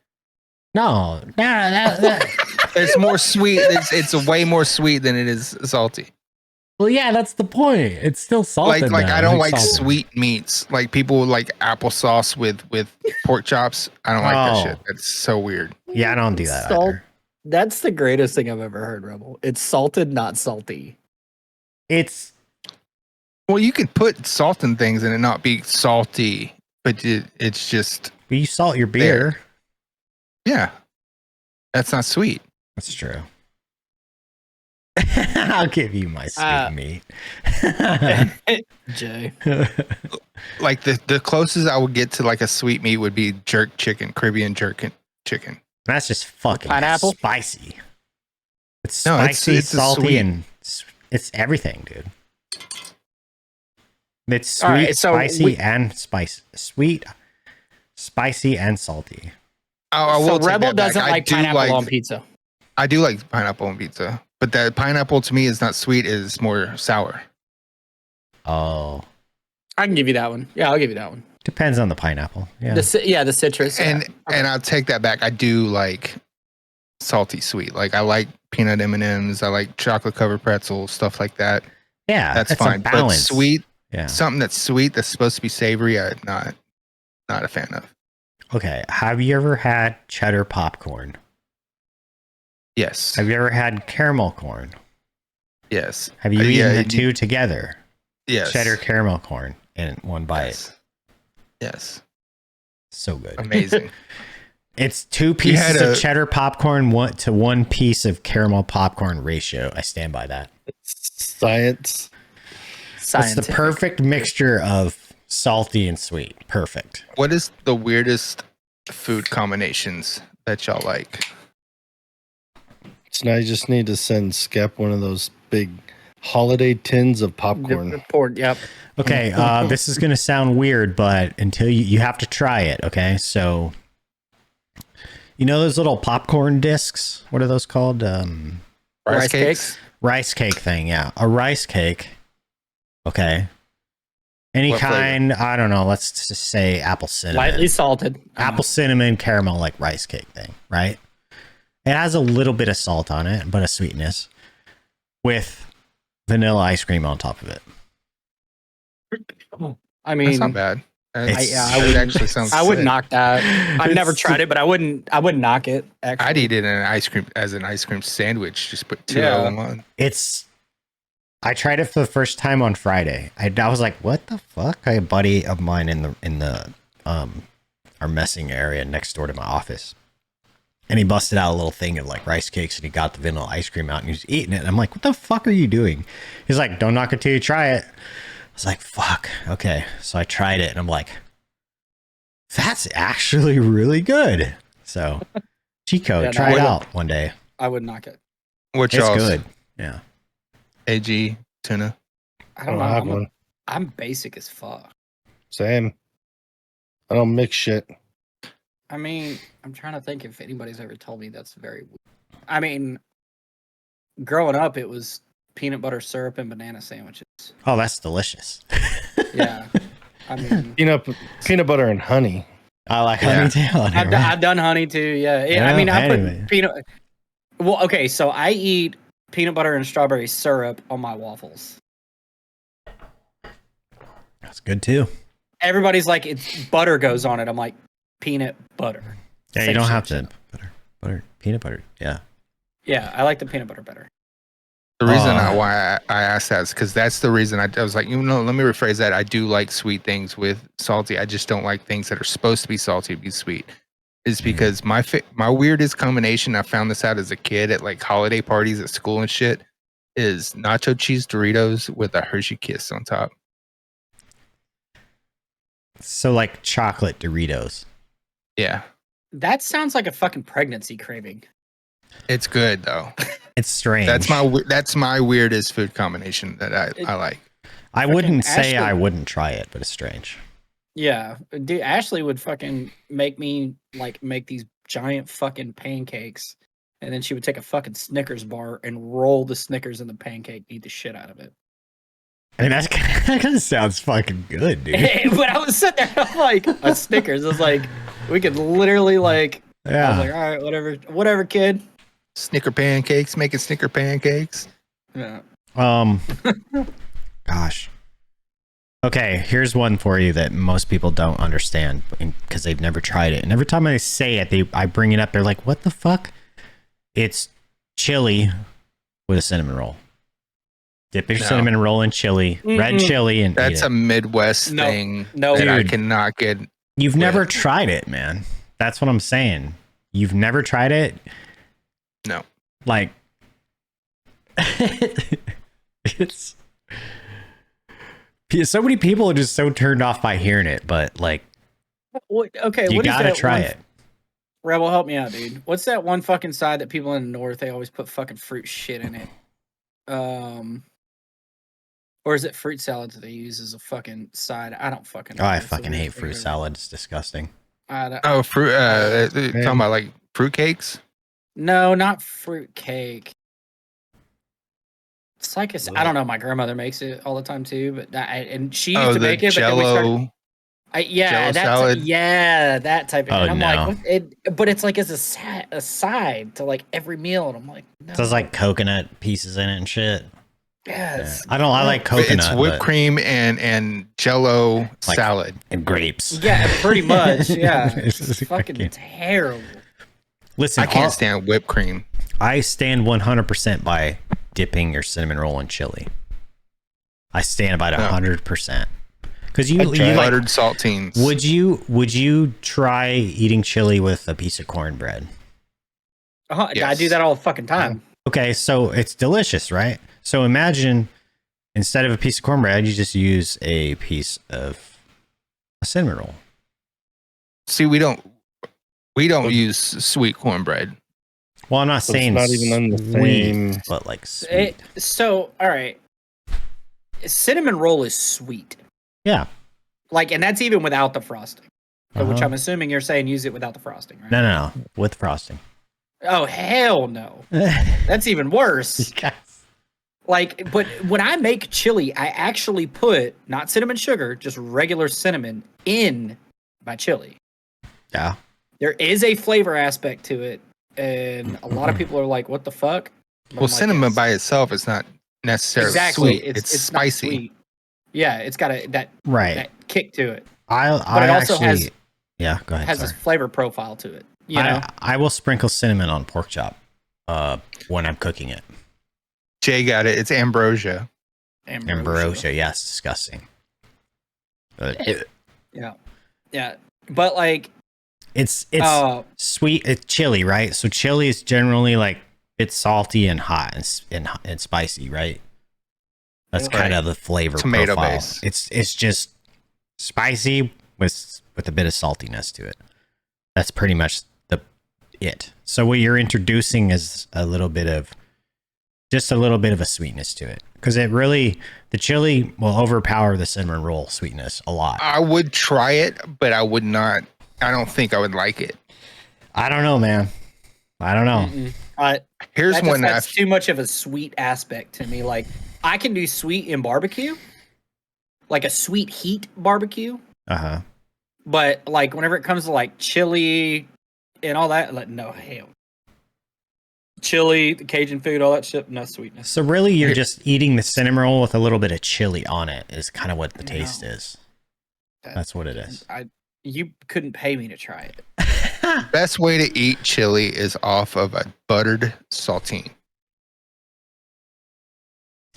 No, It's more sweet. It's way more sweet than it is salty. well, yeah, that's the point. It's still salted. Like though. I don't like salted. sweet meats. Like people like applesauce with pork chops. I don't like that Oh. shit. That's so weird. Yeah, I don't do that Salt- either. That's the greatest thing I've ever heard, Rebel. It's salted, not salty. It's Well, you could put salt in things and it not be salty, but it's just you salt your beer. yeah. That's not sweet. That's true. I'll give you my sweet meat. Jay. Like the closest I would get to like a sweet meat would be jerk chicken, Caribbean jerk chicken. That's just fucking Pineapple? spicy. It's No, it's- spicy, it's a salty, sweet. and it's everything, dude. It's sweet, All right, so spicy, and spice. Sweet, spicy, and salty. I will So take Rebel that back. doesn't I like do pineapple on pizza. I do like pineapple on pizza, but that pineapple to me is not sweet; it's more sour. Oh, I can give you that one. Yeah, I'll give you that one. depends on the pineapple. Yeah. The citrus. And yeah. and I'll take that back. I do like salty sweet. Like I like peanut M&Ms. I like chocolate covered pretzels, stuff like that. Yeah, That's it's a fine. But balance. sweet, Yeah. something that's sweet that's supposed to be savory, I'm not a fan of. Okay. Have you ever had cheddar popcorn? Yes. Have you ever had caramel corn? Yes. Have you eaten the two together? Yes. Cheddar caramel corn in one bite. Yes. Yes. So good. Amazing. It's 2 had pieces a- of cheddar popcorn to 1 piece of caramel popcorn ratio. I stand by that. Science. It's the perfect mixture of salty and sweet. Perfect. What is the weirdest food combinations that y'all like? So now you just need to send Skep one of those big holiday tins of popcorn. Yep. Okay, this is going to sound weird, but until you have to try it, okay? So, you know those little popcorn discs? What are those called? Rice cakes. Rice cake thing, yeah. A rice cake, okay. Any What kind, I don't know, let's just say apple cinnamon. Lightly salted. Apple cinnamon caramel like rice cake thing, right? It has a little bit of salt on it, but a sweetness with vanilla ice cream on top of it. I That's mean, not bad. I would- It actually sounds. I would sick. knock that. I've never It's- tried it, but I wouldn't knock it. Actually. I'd eat it in an ice cream sandwich. Just put two Yeah. of them on. I tried it for the first time on Friday. I was like, "What the fuck?" A buddy of mine in the our messing area next door to my office, and he busted out a little thing of like rice cakes, and he got the vanilla ice cream out, and he was eating it. And I'm like, "What the fuck are you doing?" He's like, "Don't knock it till you try it." I was like, "Fuck, okay." So I tried it, and I'm like, "That's actually really good." So, Chico, Yeah, no, try I it wouldn't. out one day. I would knock it. What It's y'all's? good. Yeah. AG tuna. I I don't don't have know. one. I'm basic as fuck. Same. I don't mix shit. I mean, I'm trying to think if anybody's ever told me that's very weird. I mean, growing up, it was peanut butter syrup and banana sandwiches. Oh, that's delicious. Yeah. I mean, Peanut butter and honey. I like Yeah. honey tail on it, I've right? done honey too. Yeah. Yeah, I mean, I anyway. put peanut. Well, okay, so I eat peanut butter and strawberry syrup on my waffles. That's good too. Everybody's like, it's butter goes on it. I'm like, peanut butter. Yeah, you don't have to butter, peanut butter. Yeah. Yeah, I like the peanut butter better. The reason why I asked that is because that's the reason I was like, let me rephrase that. I do like sweet things with salty. I just don't like things that are supposed to be salty to be sweet. Is because my weirdest combination, I found this out as a kid at like holiday parties at school and shit, is nacho cheese Doritos with a Hershey Kiss on top. So like chocolate Doritos. Yeah. That sounds like a fucking pregnancy craving. It's good though. It's strange. That's my weirdest food combination that I like. I wouldn't say I wouldn't try it, but it's strange. Yeah, dude, Ashley would fucking make me like make these giant fucking pancakes, and then she would take a fucking Snickers bar and roll the Snickers in the pancake, eat the shit out of it. I mean, that kind of sounds fucking good, dude. But I was sitting there, I'm like, a Snickers. I was like, we could literally like, yeah. I was like, all right, whatever, kid. Snicker pancakes, making Snicker pancakes. Yeah. Gosh. Okay, here's one for you that most people don't understand because they've never tried it. And every time I say it, I bring it up. They're like, what the fuck? It's chili with a cinnamon roll. Dip your cinnamon roll in chili, red chili, and that's a Midwest thing that I cannot get. You've never tried it, man. That's what I'm saying. You've never tried it? No. Like, it's... So many people are just so turned off by hearing it, but like, okay, you gotta try it. Rebel, help me out, dude. What's that one fucking side that people in the north, they always put fucking fruit shit in it? Or is it fruit salad that they use as a fucking side? I don't fucking know. Oh, I fucking hate fruit salad. It's disgusting. Fruit. Talking about like fruit cakes? No, not fruit cake. It's like I don't know. My grandmother makes it all the time too, but and she used to make it. Jello, Jello salad. That type of. Oh, and I'm no. like, but it's like as a side to like every meal, and I'm like, no. So there's like coconut pieces in it and shit. Yes. Yeah. I like coconut. It's whipped cream and Jello like, salad and grapes. Yeah, pretty much. Yeah, it's fucking terrible. Listen, I can't stand whipped cream. I stand 100% by dipping your cinnamon roll in chili. I stand about 100%. Because you like buttered saltines. Would you try eating chili with a piece of cornbread? Yes. I do that all the fucking time. Okay, so it's delicious, right? So imagine instead of a piece of cornbread, you just use a piece of a cinnamon roll. See, we don't use sweet cornbread. Well, I'm not saying it's not even on the same, but like sweet. So, all right, cinnamon roll is sweet. Yeah, like, and that's even without the frosting, which I'm assuming you're saying use it without the frosting, right? No, with frosting. Oh hell no, that's even worse. Yes. Like, but when I make chili, I actually put not cinnamon sugar, just regular cinnamon in my chili. Yeah. There is a flavor aspect to it, and a lot of people are like, "What the fuck?" But Well, cinnamon by itself is not necessarily sweet. It's spicy. Not sweet. Yeah, it's got that kick to it. But it also has go ahead. Has this flavor profile to it. You know? I will sprinkle cinnamon on pork chop when I'm cooking it. Jay got it. It's ambrosia. Ambrosia, yes, disgusting. Yeah, but like it's sweet. It's chili, right? So chili is generally like it's salty and hot and spicy, right? That's kind of the flavor tomato profile. base. It's just spicy with a bit of saltiness to it. That's pretty much it. So what you're introducing is a little bit of a sweetness to it, because the chili will overpower the cinnamon roll sweetness a lot. I would try it, but I would not. I don't think I would like it. I don't know, man. I don't know. Here's one that's too much of a sweet aspect to me. Like, I can do sweet in barbecue, like a sweet heat barbecue. But like whenever it comes to like chili and all that, like no hell. Chili, the Cajun food, all that shit, no sweetness. So really, you're just eating the cinnamon roll with a little bit of chili on it. Is kind of what the taste is. That's what it is. You couldn't pay me to try it. Best way to eat chili is off of a buttered saltine.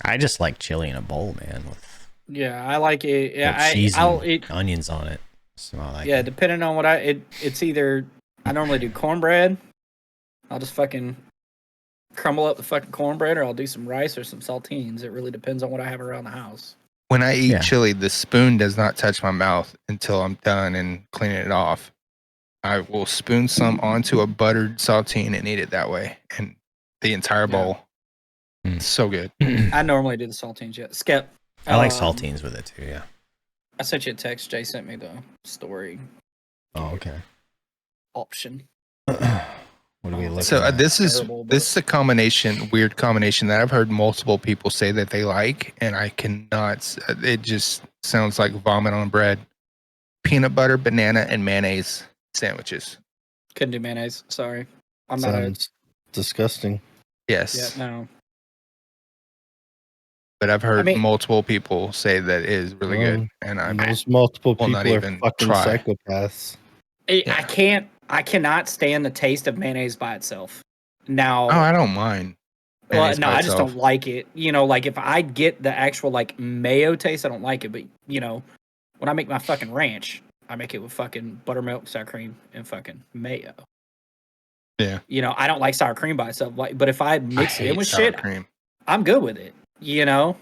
I just like chili in a bowl, man, with Yeah, I like it. Yeah, cheese I'll and eat. onions on it. So I like Yeah, it. depending on what it's either I normally do cornbread. I'll just fucking crumble up the fucking cornbread, or I'll do some rice or some saltines. It really depends on what I have around the house. When I eat Yeah. chili, the spoon does not touch my mouth until I'm done and cleaning it off. I will spoon some onto a buttered saltine and eat it that way, and the entire bowl. It's so good. I normally do the saltines. Yeah, Skep. I like saltines with it too. Yeah. I sent you a text. Jay sent me the story Oh, okay. option. What are we looking So at? this is Terrible, but- this is a weird combination that I've heard multiple people say that they like, and I cannot. It just sounds like vomit on bread. Peanut butter, banana, and mayonnaise sandwiches. Couldn't do mayonnaise. Sorry, I'm not a. Sounds disgusting. Yes, Yeah, no. but I've heard I mean- multiple people say that it is really good, and I Those multiple will people not are even fucking try. psychopaths. I cannot stand the taste of mayonnaise by itself. Now, Oh, I don't mind. well, mayonnaise no, by I just itself. don't like it. You know, like if I get the actual like mayo taste, I don't like it. But you know, when I make my fucking ranch, I make it with fucking buttermilk, sour cream, and fucking mayo. Yeah. You know, I don't like sour cream by itself. Like, but if I I mix it in hate with sour shit, cream. I'm good with it. You know,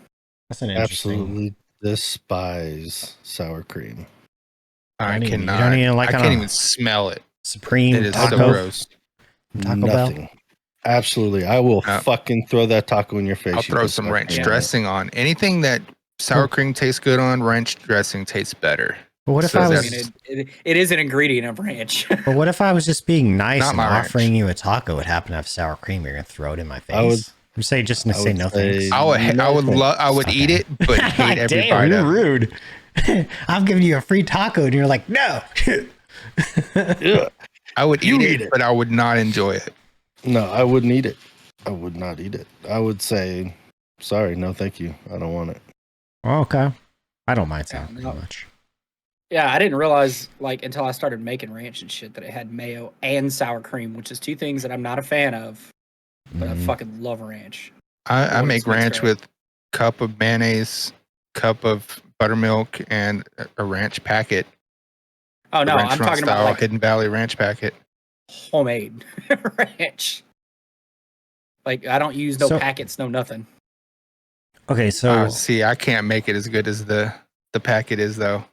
That's an interesting. Absolutely despise sour cream. I don't even- you cannot. don't even like I on can't a- even smell it. Supreme It is taco. so gross. Taco Bell? Nothing. Absolutely. I will Uh, fucking throw that taco in your face. I'll you throw some disgusting ranch Yeah. dressing on. Anything that sour cream tastes good on, ranch dressing tastes better. But what if So I I was? that's- mean, it is an ingredient of ranch. But what if I was just being nice Not and my ranch. offering you a taco? It happened to have sour cream. You're gonna throw it in my face. I would- I'm saying just to I say would no say- thanks. I would. No I would. thanks. I would eat Okay. it, but hate every Damn, bite you're of it. rude. I'm giving you a free taco, and you're like, no. Yeah. I would You eat eat it, it. but I would not enjoy it. No, I wouldn't eat it. I would not eat it. I would say, sorry, no, thank you. I don't want it. Oh, okay. I don't mind sour Yeah, cream no. much. Yeah, I didn't realize like until I started making ranch and shit that it had mayo and sour cream, which is two things that I'm not a fan of, but I Mhm. fucking love ranch. I When make it's mixed ranch right. with cup of mayonnaise, cup of buttermilk, and a ranch packet. Oh no, The I'm restaurant talking about style like Hidden Valley ranch packet. homemade ranch. Like I don't use no So- packets, no nothing. Okay, so See, I can't make it as good as the packet is though.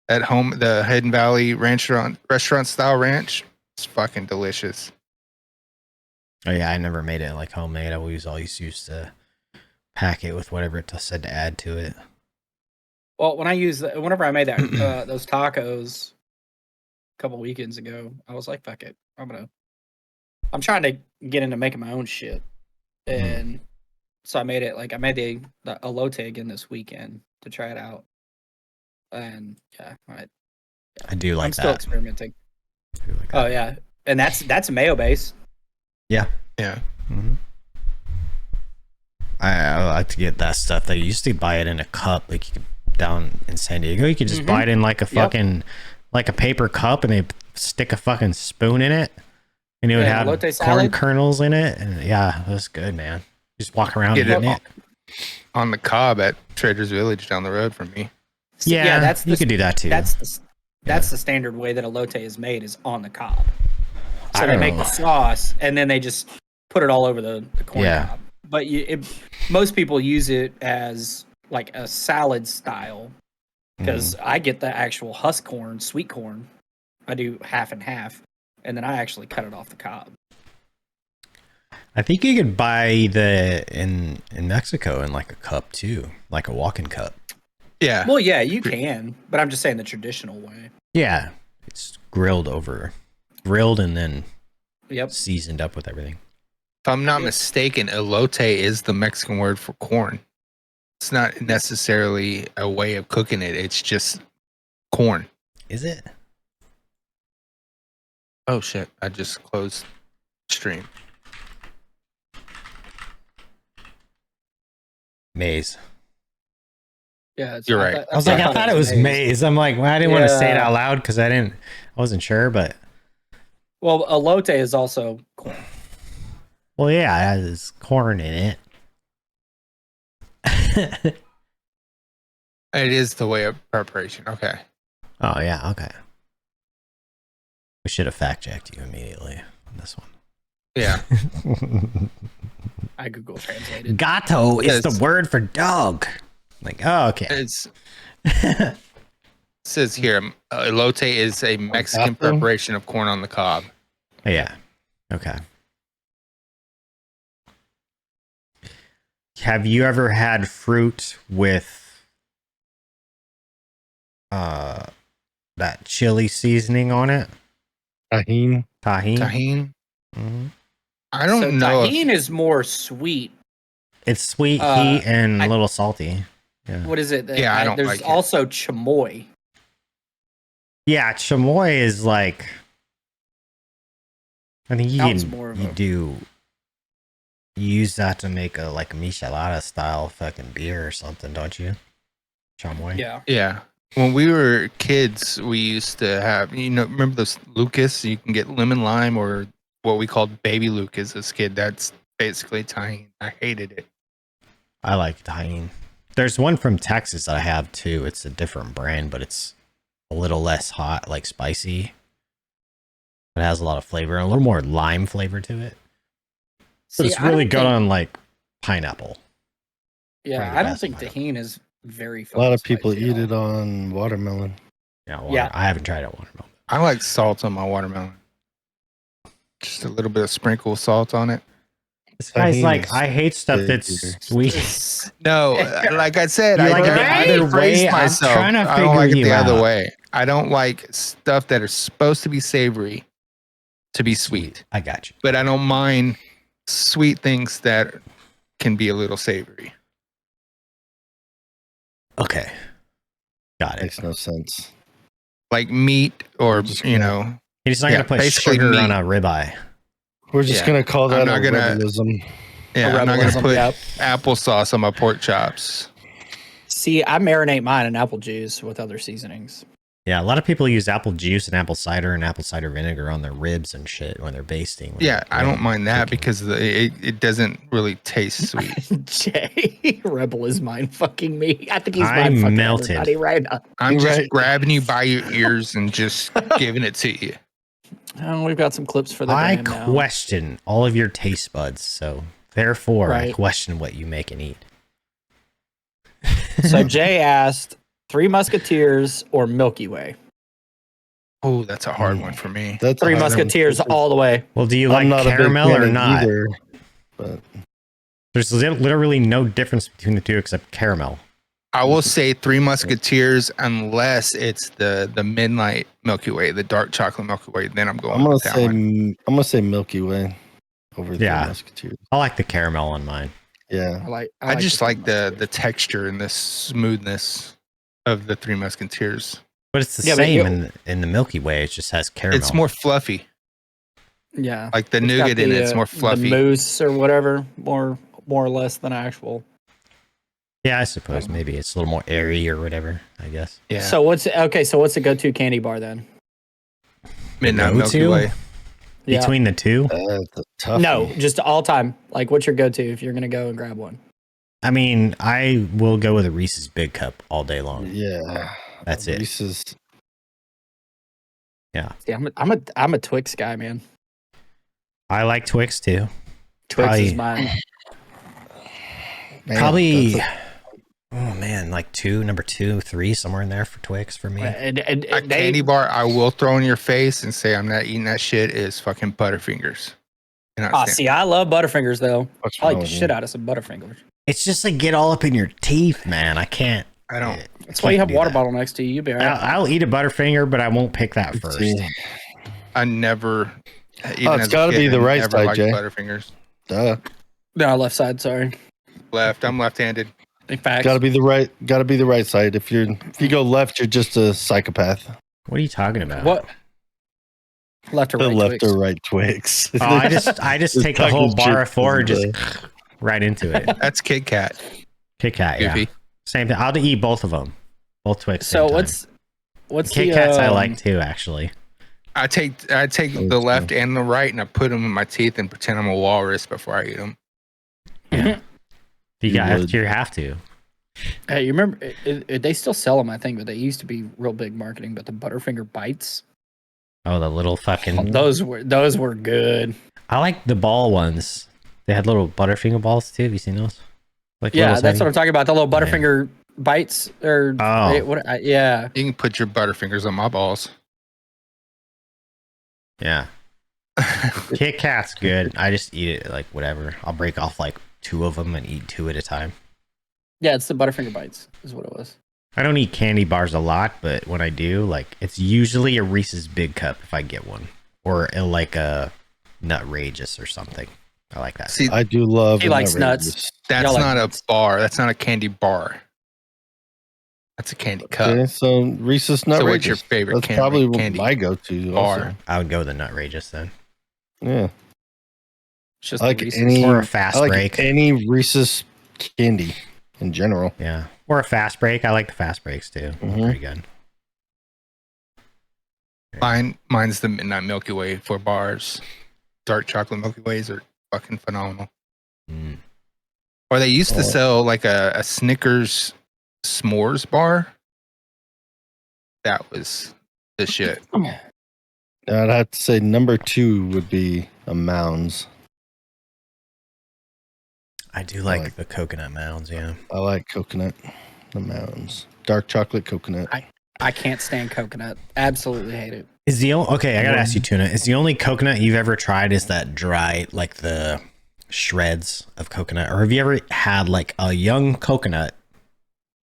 At home, the Hidden Valley restaurant style ranch, it's fucking delicious. oh yeah, I never made it like homemade. I always used to pack it with whatever it said to add to it. Well, whenever I made that those tacos a couple weekends ago, I was like, fuck it, I'm trying to get into making my own shit, and so I made it. Like I made the elote again this weekend to try it out, and yeah, I do like I'm still that. experimenting. I do like Oh that. yeah, and that's a mayo base. Yeah. Mm-hmm. I like to get that stuff. They used to buy it in a cup, like you could, down in San Diego. You could just buy it in like a fucking like a paper cup, and they stick a fucking spoon in it, and it would Yeah, have elote corn salad. kernels in it. And yeah, it was good, man. Just walk around Get eating it it. on the cob at Trader's Village down the road from me. Yeah, that's you could do that too. That's the standard way that elote is made is on the cob. So I they don't make know. the sauce and then they just put it all over the corn Yeah. cob. But most people use it as like a salad style because I get the actual husk corn, sweet corn. I do half and half, and then I actually cut it off the cob. I think you could buy in Mexico in like a cup too, like a walk-in cup. Yeah. Well, yeah, you can, but I'm just saying the traditional way. Yeah, it's grilled and then Yep. seasoned up with everything. If I'm not mistaken, elote is the Mexican word for corn. It's not necessarily a way of cooking it. It's just corn. Is it? Oh shit! I just closed stream. Maize. Yeah, You're right. I was like, I thought it was maize. I'm like, well, I didn't want to say it Yeah. out loud because I wasn't sure, but Well, elote is also corn. Well, yeah, it has corn in it. It is the way of preparation. Okay. Oh, yeah, okay. We should have fact checked you immediately on this one. Yeah. I Google translated. Gato is the Yes. word for dog. Like, oh, okay. It says here, elote is a Mexican Gato? preparation of corn on the cob. Yeah. Okay. Have you ever had fruit with that chili seasoning on it? Tahini. Tahini? Tahine. Mhm. I don't know. Tahine is more sweet. It's sweet, heat, and a little salty. Yeah. What is it? Yeah, I don't There's like it. also chamoy. Yeah, chamoy is like, I think That one's more of a- you use that to make a like a michelada style fucking beer or something, don't you? Chamoy. Yeah. Yeah. When we were kids, we used to have, remember those Lucas? You can get lemon lime or what we called baby Lucas as a kid. That's basically tahine. I hated it. I like tahini. There's one from Texas that I have too. It's a different brand, but it's a little less hot, like spicy. It has a lot of flavor and a little more lime flavor to it. But See, it's I really don't good think- on like pineapple. Yeah, One of the I don't best think pineapple. tahine is very. A lot of fucking people spicy at eat it all. on watermelon. Yeah, Yeah. I haven't tried it watermelon. I like salt on my watermelon. Just a little bit of sprinkle of salt on it. This guy's Tahini like, is I hate stuff big that's here. sweet. No, like I said, You I like it gotta the other rephrase way? I'm myself. trying to I don't like figure it the you other out. way. I don't like stuff that are supposed to be savory to be sweet, I got you. but I don't mind sweet things that can be a little savory. Okay. Got it. Makes no sense. Like meat or, Just you gonna- know, He's not Yeah, going to put basically sugar on meat. a ribeye. We're just Yeah. gonna call I'm that not a gonna- rebelism. yeah, I'm not going to Rebellism, put yep. applesauce on my pork chops. See, I marinate mine in apple juice with other seasonings. Yeah, a lot of people use apple juice and apple cider vinegar on their ribs and shit when they're basting. when Yeah, they're I don't mind that cooking. because it doesn't really taste sweet. Jay, Rebel is mind fucking me. I think he's I'm mind fucking melted. everybody right now. I'm You're just right. grabbing you by your ears and just giving it to you. Oh, we've got some clips for the I game now. question all of your taste buds, so therefore I Right. question what you make and eat. So Jay asked, Three Musketeers or Milky Way? Oh, that's a hard one for me. That's Three a hard one. Musketeers all the way. Well, do you I'm like not a big caramel fan or of not? either, but There's literally no difference between the two except caramel. I will say Three Musketeers unless it's the midnight Milky Way, the dark chocolate Milky Way. Then I'm going I'm gonna with that say one. Milky Way over the Yeah. Musketeers. I like the caramel on mine. Yeah, I just like the Musketeers. texture and the smoothness of the Three Musketeers. But it's the Yeah, but same in the Milky Way. It just has caramel. It's more fluffy. Yeah. Like the It's got nougat in the, it's more fluffy. The mousse or whatever, more or less than actual. Yeah, I suppose maybe it's a little more airy or whatever, I guess. Yeah. So what's the go-to candy bar then? midnight go Milky to? Way. Yeah. Between the two? that's a tough. No, one. just all time. Like, what's your go-to if you're gonna go and grab one? I mean, I will go with a Reese's Big Cup all day long. Yeah, That's it. Reese's. See, I'm a Twix guy, man. I like Twix too. Twix Probably- is mine. Man, Probably, that's oh man, like number 2, 3, somewhere in there for Twix for me. And A they- candy bar I will throw in your face and say I'm not eating that shit is fucking Butterfingers. Cannot stand see, I love Butterfingers though. what's I like wrong the with shit you? out of some Butterfingers. It's just like get all up in your teeth, man. I can't. I don't. That's why you have do a water that. bottle next to you. You'll be all right. I'll eat a Butterfinger, but I won't pick that first. See, I never. Even it's as a gotta kid, be the I right never side, liked Jay. Butterfingers. duh. No, left side. Sorry. Left. I'm left-handed. In fact, Gotta be the right side. If you go left, you're just a psychopath. What are you talking about? what? Left or The right? left Twix? or right Twix. Oh, I just Just take the whole talking bar of chips 4 is just right into it. That's Kit Kat. Kit Kat, yeah. Goofy. Same thing. I'll eat both of them. Both Twix. So same time. what's Kit the Kats I like too, actually. I take the left and the right, and I put them in my teeth and pretend I'm a walrus before I eat them. Yeah. You have to. Hey, you remember? They still sell them, I think, but they used to be real big marketing. But the Butterfinger bites. Oh, the little fucking. Those were good. I like the ball ones. They had little Butterfinger balls too. Have you seen those? Like Yeah, that's what I'm talking about. The little Butterfinger bites, or yeah. You can put your Butterfingers on my balls. Yeah. Kit Kat's good. I just eat it like whatever. I'll break off like 2 of them and eat 2 at a time. Yeah, it's the Butterfinger bites is what it was. I don't eat candy bars a lot, but when I do, like it's usually a Reese's Big Cup if I get one, or like a Nutrageous or something. I like that. See, I do love. He likes nuts. That's not a bar. That's not a candy bar. That's a candy cup. Okay, so Reese's Nutrageous. So what's your favorite That's probably candy my go-to bar? Also. I would go the Nutrageous then. Yeah. It's just like any or a fast break. Any Reese's candy in general. Yeah. Or a fast break. I like the fast breaks too. Pretty good. Mine's the Midnight Milky Way for bars. Dark chocolate Milky Ways are fucking phenomenal. Or they used to sell like a Snickers s'mores bar. That was the shit. I'd have to say number 2 would be a Mounds. I do like the coconut Mounds, yeah. I like coconut, the Mounds. Dark chocolate coconut. I can't stand coconut. Absolutely hate it. Okay, I gotta ask you, Tuna. Is the only coconut you've ever tried is that dry, like the shreds of coconut? Or have you ever had like a young coconut?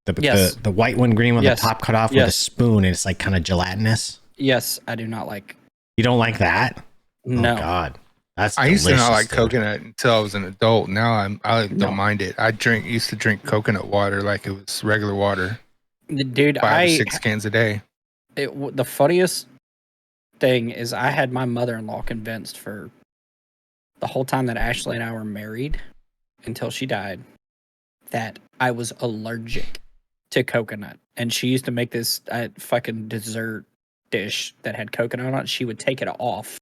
The white one, green one, the top cut off with a spoon, and it's like kind of gelatinous? Yes, I do not like. You don't like that? No. Oh, God. I used to not like coconut until I was an adult. Now I don't mind it. I used to drink coconut water like it was regular water. Dude, 5 or 6 cans a day. The funniest thing is I had my mother-in-law convinced for the whole time that Ashley and I were married until she died that I was allergic to coconut. And she used to make this fucking dessert dish that had coconut on it. She would take it off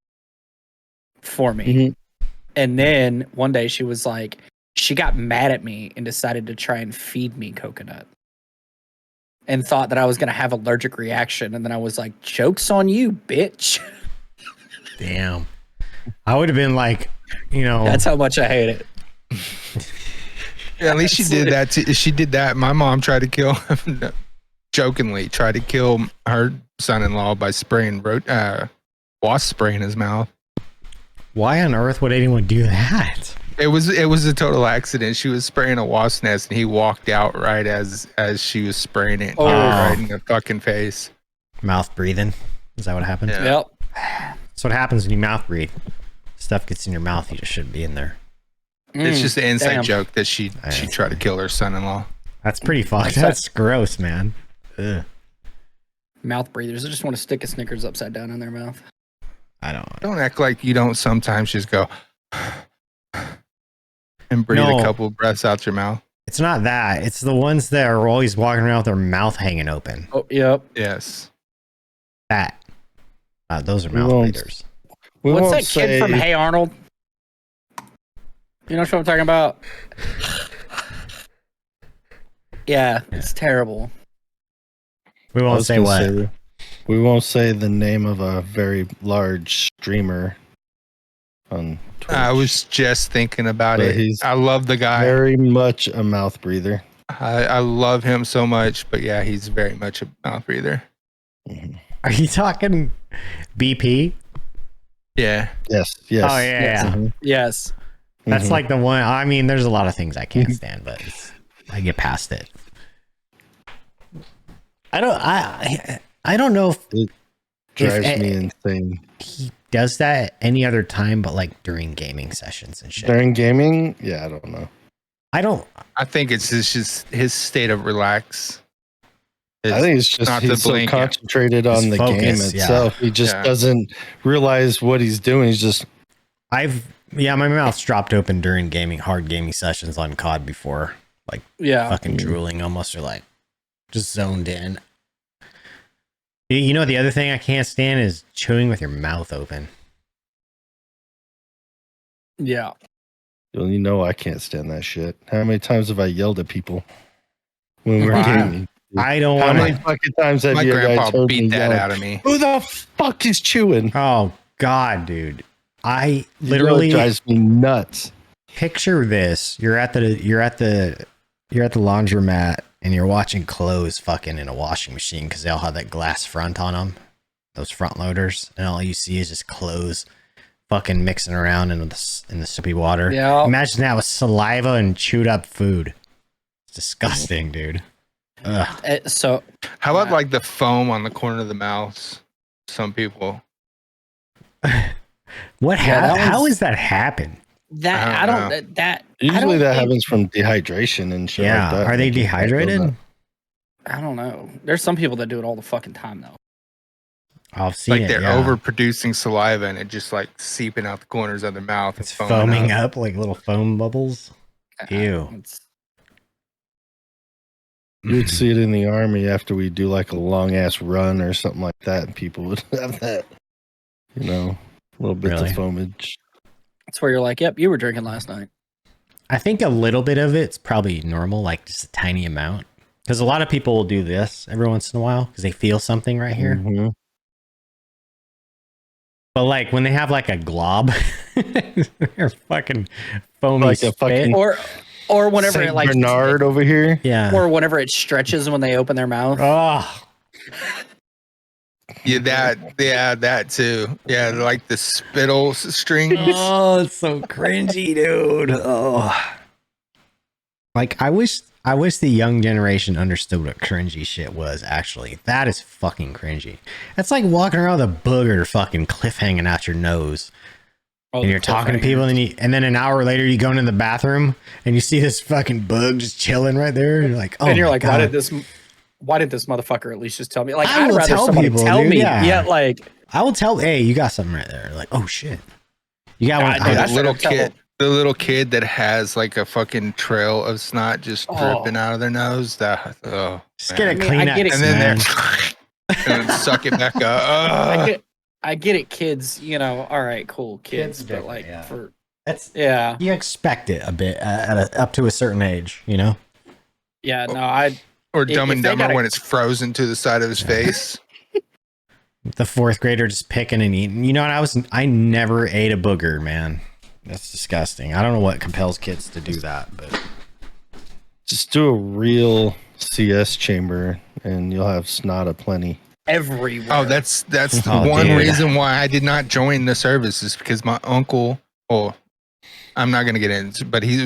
for me. And then one day she was like, she got mad at me and decided to try and feed me coconut and thought that I was going to have allergic reaction. And then I was like, joke's on you, bitch. Damn. I would have been like, that's how much I hate it. Yeah, at least she did that. She did that. My mom tried to kill jokingly tried to kill her son-in-law by spraying wasp spray in his mouth. Why on earth would anyone do that? It was a total accident. She was spraying a wasp nest, and he walked out right as she was spraying it, right in the fucking face. Mouth breathing. Is that what happens? Yeah. Yep. That's what happens when you mouth breathe. Stuff gets in your mouth. You just shouldn't be in there. It's just an inside joke that she tried to kill her son-in-law. That's pretty fucked. That's gross, man. Ugh. Mouth breathers. I just want to stick a Snickers upside down in their mouth. Don't act like you don't sometimes just go and breathe a couple breaths out your mouth. It's not that. It's the ones that are always walking around with their mouth hanging open. Oh, yep. Yes. That. Those are mouth breathers. What's that kid from Hey Arnold? You know what I'm talking about? Yeah, it's terrible. We won't say what. We won't say the name of a very large streamer on Twitch. I was just thinking about it. I love the guy. Very much a mouth breather. I love him so much, but yeah, he's very much a mouth breather. Are you talking BP? Yeah. Yes. Oh, yeah. Yes. That's like the one. I mean, there's a lot of things I can't stand, but I get past it. I don't know if it drives me insane. He does that any other time, but like during gaming sessions and shit. During gaming, yeah, I don't know. I think it's just his state of relax. I think it's just he's so concentrated on the game itself. He just doesn't realize what he's doing. He's just. My mouth's dropped open during hard gaming sessions on COD before. Like, fucking drooling almost, or like just zoned in. You know, the other thing I can't stand is chewing with your mouth open. Yeah. Well, you know I can't stand that shit. How many times have I yelled at people when we're Wow. gaming? I don't How want many to. fucking times have My you guys grandpa heard beat me that yelling, out of me. "Who the fuck is chewing?" Oh God, dude! I You know, it literally drives me nuts. picture this. You're at the laundromat and you're watching clothes fucking in a washing machine because they all have that glass front on them, those front loaders, and all you see is just clothes fucking mixing around in the soapy water. Yeah. Imagine that with saliva and chewed up food. It's disgusting, dude. Ugh. So How about like the foam on the corner of the mouth? Some people. What? Yeah, How does that happen? that I don't that Usually I don't that think- happens from dehydration and shit Yeah, like that. are they Making that dehydrated? buildup. I don't know. There's some people that do it all the fucking time though. I've seen Like it. they're Yeah. overproducing saliva and it just like seeping out the corners of their mouth. It's and foaming up like little foam bubbles. Ew. It's- You would see it in the army after we do like a long ass run or something like that, and people would have that, little bits Really? of foamage. That's where you're like, yep, you were drinking last night. I think a little bit of it's probably normal, like just a tiny amount. Because a lot of people will do this every once in a while because they feel something right here. Mhm. But like when they have like a glob, they're fucking foamy Like a spit. fucking- Or whenever Saint it like Bernard over here. Yeah. or whenever it stretches when they open their mouth. Oh, Yeah, that too. Yeah, like the spittle strings. oh, it's so cringy, dude. Oh, like I wish the young generation understood what cringy shit was. Actually, that is fucking cringy. That's like walking around with a booger fucking cliff hanging out your nose. Oh, And the you're talking to people, and then an hour later you go into the bathroom and you see this fucking bug just chilling right there. And you're like, oh, and you're my like, God. why did this motherfucker at least just tell me? Like, I I'd will rather tell somebody people, tell dude, me. yeah. Yeah, like I will tell. Hey, you got something right there. Like, oh shit, you got God, one. dude, Or I the little should tell kid, them. the little kid that has like a fucking trail of snot just Oh. dripping out of their nose. That Just get a I mean, I get Kleenex, it. and then man. and then suck it back up. I get it, kids. All right, cool, kids, Kids are but different, like yeah. That's yeah, you expect it a bit up to a certain age, you know. yeah. No, I Or Dumb if and they Dumber gotta- when it's frozen to the side of his face. The fourth grader just picking and eating. You know what? I never ate a booger, man. That's disgusting. I don't know what compels kids to do that, but Just do a real CS chamber, and you'll have snot aplenty. everywhere. Oh, that's the Oh, one dude. reason why I did not join the service is because my uncle. Oh, I'm not gonna get into, but he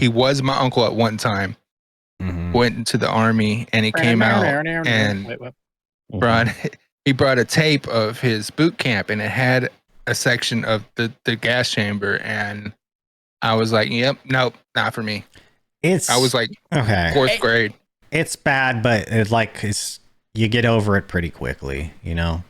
was my uncle at one time. Mhm. Went into the army and he came out and Wait, what? he brought a tape of his boot camp and it had a section of the gas chamber and I was like, yep, nope, not for me. I was like okay. fourth grade. It's bad, but it's you get over it pretty quickly, you know.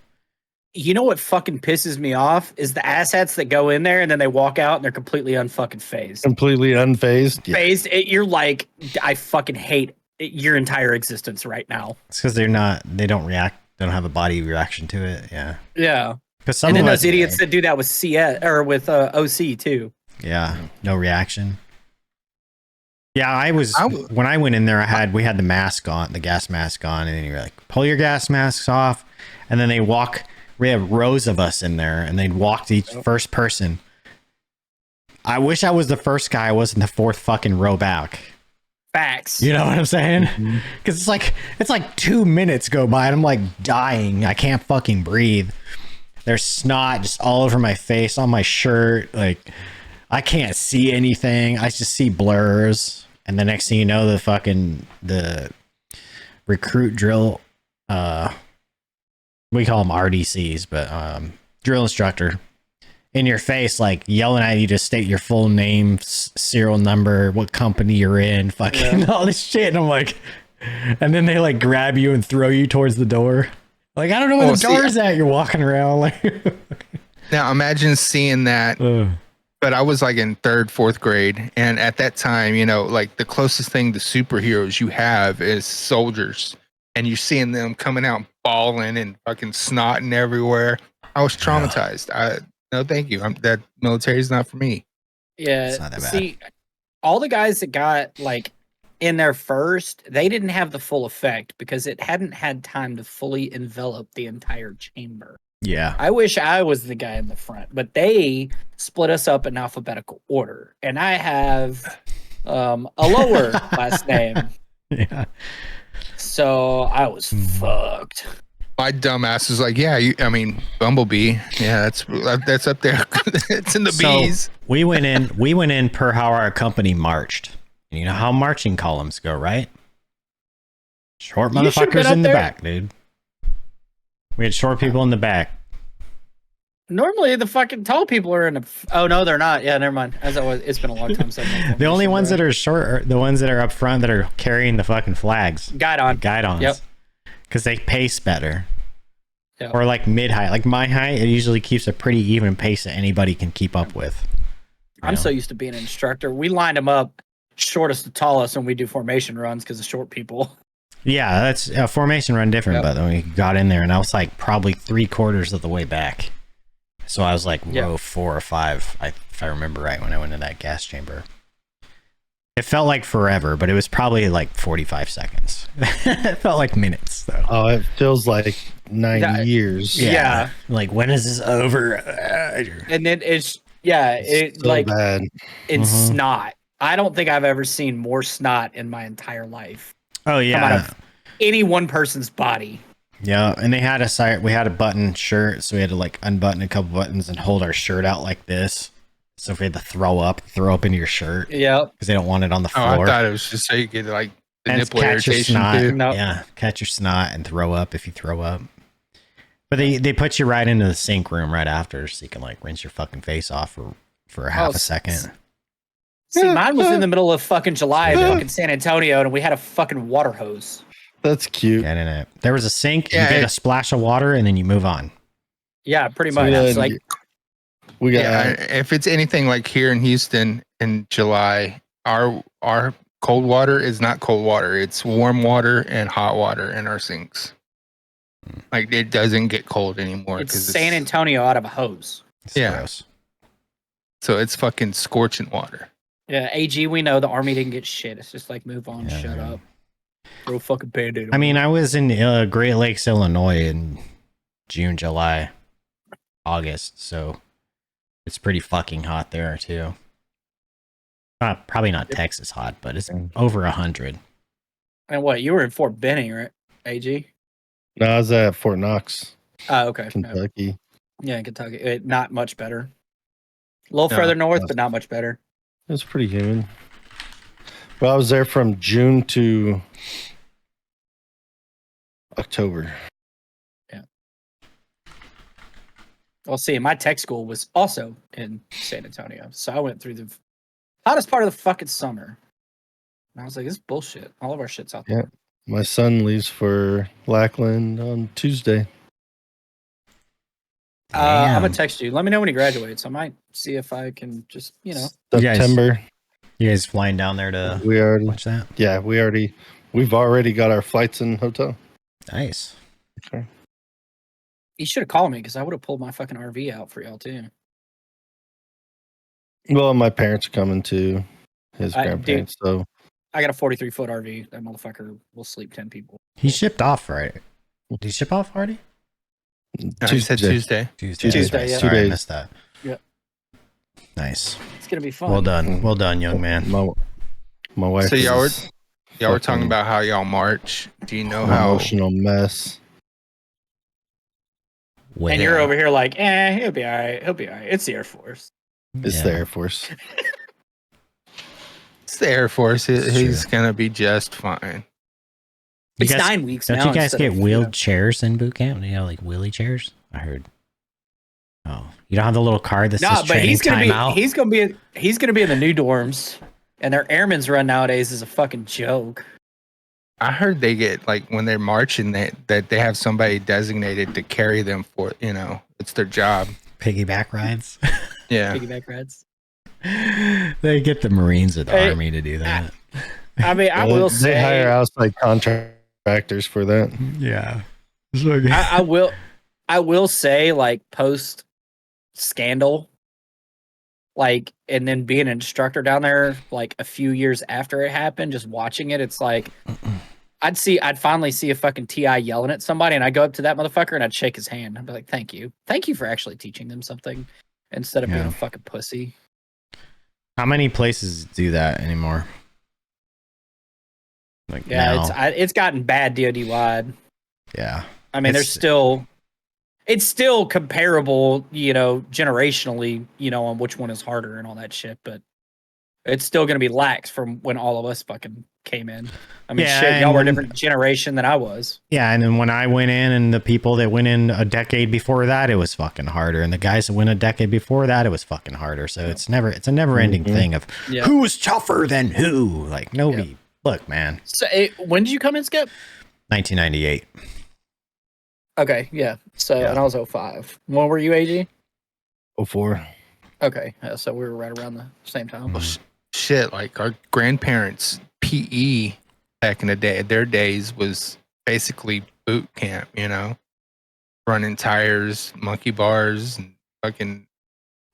You know what fucking pisses me off is the asshats that go in there and then they walk out and they're completely unfucking phased. Completely unfazed. Yeah. Phased. You're like, I fucking hate your entire existence right now. It's because they don't react, they don't have a body reaction to it. Yeah, Yeah. because some And then of those us, idiots that do that with CS or with OC too. yeah, no reaction. Yeah, w- when I went in there, we had the mask on, the gas mask on, and then you're like, pull your gas masks off, and then we have rows of us in there, and they'd walk to each first person. I wish I was the first guy, I wasn't the fourth fucking row back. Facts. You know what I'm saying? Because it's like 2 minutes go by, and I'm like dying. I can't fucking breathe. There's snot just all over my face, on my shirt. Like, I can't see anything. I just see blurs. And the next thing you know, the recruit drill, we call them RDCs, but drill instructor, in your face, like yelling at you to state your full name, serial number, what company you're in, fucking all this shit. And I'm like, and then they like grab you and throw you towards the door. Like, I don't know where the door's at. You're walking around like. Now imagine seeing that. But I was like in third, fourth grade. And at that time, like the closest thing to superheroes you have is soldiers. and you're seeing them coming out bawling and fucking snotting everywhere. I was traumatized. No, thank you. That military is not for me. Yeah. It's not that bad. See, all the guys that got like in there first, they didn't have the full effect because it hadn't had time to fully envelop the entire chamber. Yeah. I wish I was the guy in the front, but they split us up in alphabetical order, and I have a lower last name. Yeah. So I was fucked. My dumbass is like, yeah, Bumblebee. Yeah, that's up there. It's in the bees. We went in per how our company marched. And you know how marching columns go, right? Short motherfuckers in the back, dude. We had short people in the back. Normally, the fucking tall people are in the. Oh no, they're not. Yeah, never mind. As always, it's been a long time since. The only ones that are short are the ones that are up front that are carrying the fucking flags. Guidons. Yep. Because they pace better. Yep. Or like mid height. Like my height, it usually keeps a pretty even pace that anybody can keep up with. I'm so used to being an instructor. We lined them up shortest to tallest when we do formation runs because of short people. Yeah, that's a formation run different, but then we got in there and I was like probably 3/4 of the way back. So I was like row 4 or 5, if I remember right, when I went in that gas chamber. It felt like forever, but it was probably like 45 seconds. It felt like minutes, though. Oh, it feels like 9 years. Yeah. Like, when is this over? And then it's so like bad. It's snot. I don't think I've ever seen more snot in my entire life. Oh yeah, come out of any one person's body. Yeah, and we had a button shirt, so we had to like unbutton a couple buttons and hold our shirt out like this. So if we had to throw up into your shirt. Yeah, because they don't want it on the floor. Oh, I thought it was just so you get like the nipple catch your irritation snot. too. No. Yeah, catch your snot and throw up if you throw up. But they put you right into the sink room right after, so you can like rinse your fucking face off for half a second. See, mine was in the middle of fucking July in fucking San Antonio, and we had a fucking water hose. That's cute. Getting it. There was a sink, you get a splash of water, and then you move on. Yeah, pretty much. It's like we got if it's anything like here in Houston in July, our cold water is not cold water. It's warm water and hot water in our sinks. Like it doesn't get cold anymore. It's San Antonio out of a hose. It's gross. So it's fucking scorching water. Yeah, AG, we know the Army didn't get shit. It's just like, move on, shut up. Throw a fucking Band-Aid I mean, I was in Great Lakes, Illinois in June, July, August, so it's pretty fucking hot there, too. Probably not Texas hot, but it's over 100. And what, you were in Fort Benning, right, AG? No, I was at Fort Knox. Oh, okay. Kentucky. Yeah, in Kentucky. Not much better. A little further north, but not much better. It was pretty humid. Well, I was there from June to October. Yeah. Well, see, my tech school was also in San Antonio. So I went through the hottest part of the fucking summer. And I was like, this is bullshit. All of our shit's out there. Yeah. My son leaves for Lackland on Tuesday. I'm going to text you. Let me know when he graduates. I might see if I can just, September. You guys flying down there to watch that? Yeah, we've already got our flights and hotel. Nice. Okay. You should have called me because I would have pulled my fucking RV out for y'all too. Well, my parents are coming too. His grandparents, so I got a 43-foot RV. That motherfucker will sleep 10 people. He shipped off, right? Did he ship off already? Tuesday. Tuesday, yeah. Sorry, I missed that. Yeah. Nice. It's gonna be fun. Well done, young man. My wife. So y'all were talking about how y'all march. Do you know how emotional mess? And you're over here like, he'll be all right. He'll be all right. It's the Air Force. It's the Air Force. It's the Air Force. He's gonna be just fine. It's 9 weeks now. Don't you guys get wheeled chairs in boot camp? You know, like wheelie chairs? I heard. Oh, you don't have the little card that says training timeout? He's gonna be in the new dorms, and their airmen's run nowadays is a fucking joke. I heard they get like when they're marching that they have somebody designated to carry them for it's their job. Piggyback rides. Yeah. Piggyback rides. They get the Marines or the Army to do that. I mean, I will say they hire outside contractors factors for that. Yeah. I will say, like, post scandal, like, and then being an instructor down there, like a few years after it happened, just watching it, it's like I'd finally see a fucking TI yelling at somebody, and I'd go up to that motherfucker and I'd shake his hand. I'd be like, "Thank you for actually teaching them something instead of being a fucking pussy." How many places do that anymore? Like, yeah, it's gotten bad DoD wide. Yeah, I mean, it's still comparable, generationally, on which one is harder and all that shit, but it's still going to be lax from when all of us fucking came in. I mean, shit, y'all were a different generation than I was. Yeah, and then when I went in, and the people that went in a decade before that, it was fucking harder, and the guys that went a decade before that, it was fucking harder. So it's a never ending thing of who's tougher than who. Like nobody. Look, man. So when did you come in, Skip? 1998. Okay, yeah. So and I was 05. When were you, AG? 04. Okay, so we were right around the same time. Well, shit, like our grandparents' PE back in the day, their days was basically boot camp. Running tires, monkey bars, and fucking.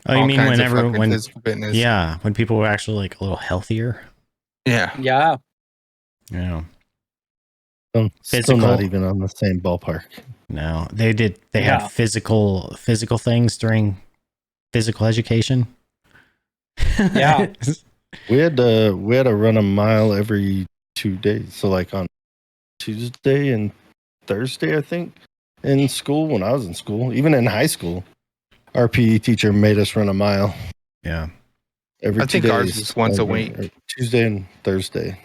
Oh, you mean when physical fitness. Yeah, when people were actually like a little healthier. Yeah. Yeah. Yeah. Still not even on the same ballpark. No, they did. They had physical things during physical education. Yeah. We had to run a mile every 2 days. So like on Tuesday and Thursday, I think, in school, when I was in school, even in high school, our PE teacher made us run a mile. Yeah. Every 2 days. Ours was once a week. Tuesday and Thursday.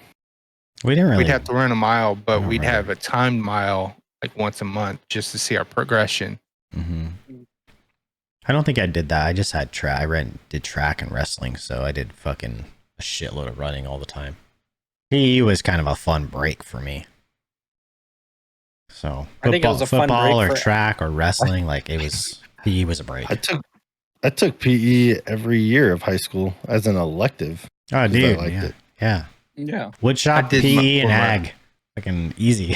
We'd have to run a mile, but we'd have a timed mile like once a month just to see our progression. Mm-hmm. I don't think I did that. I just had track. I did track and wrestling, so I did fucking a shitload of running all the time. He was kind of a fun break for me. So I think it was a football fun break or track or wrestling, like PE was a break. I took PE every year of high school as an elective. Oh, dude, I liked it. Yeah. Yeah. Woodshop, PE, and ag. Fucking easy.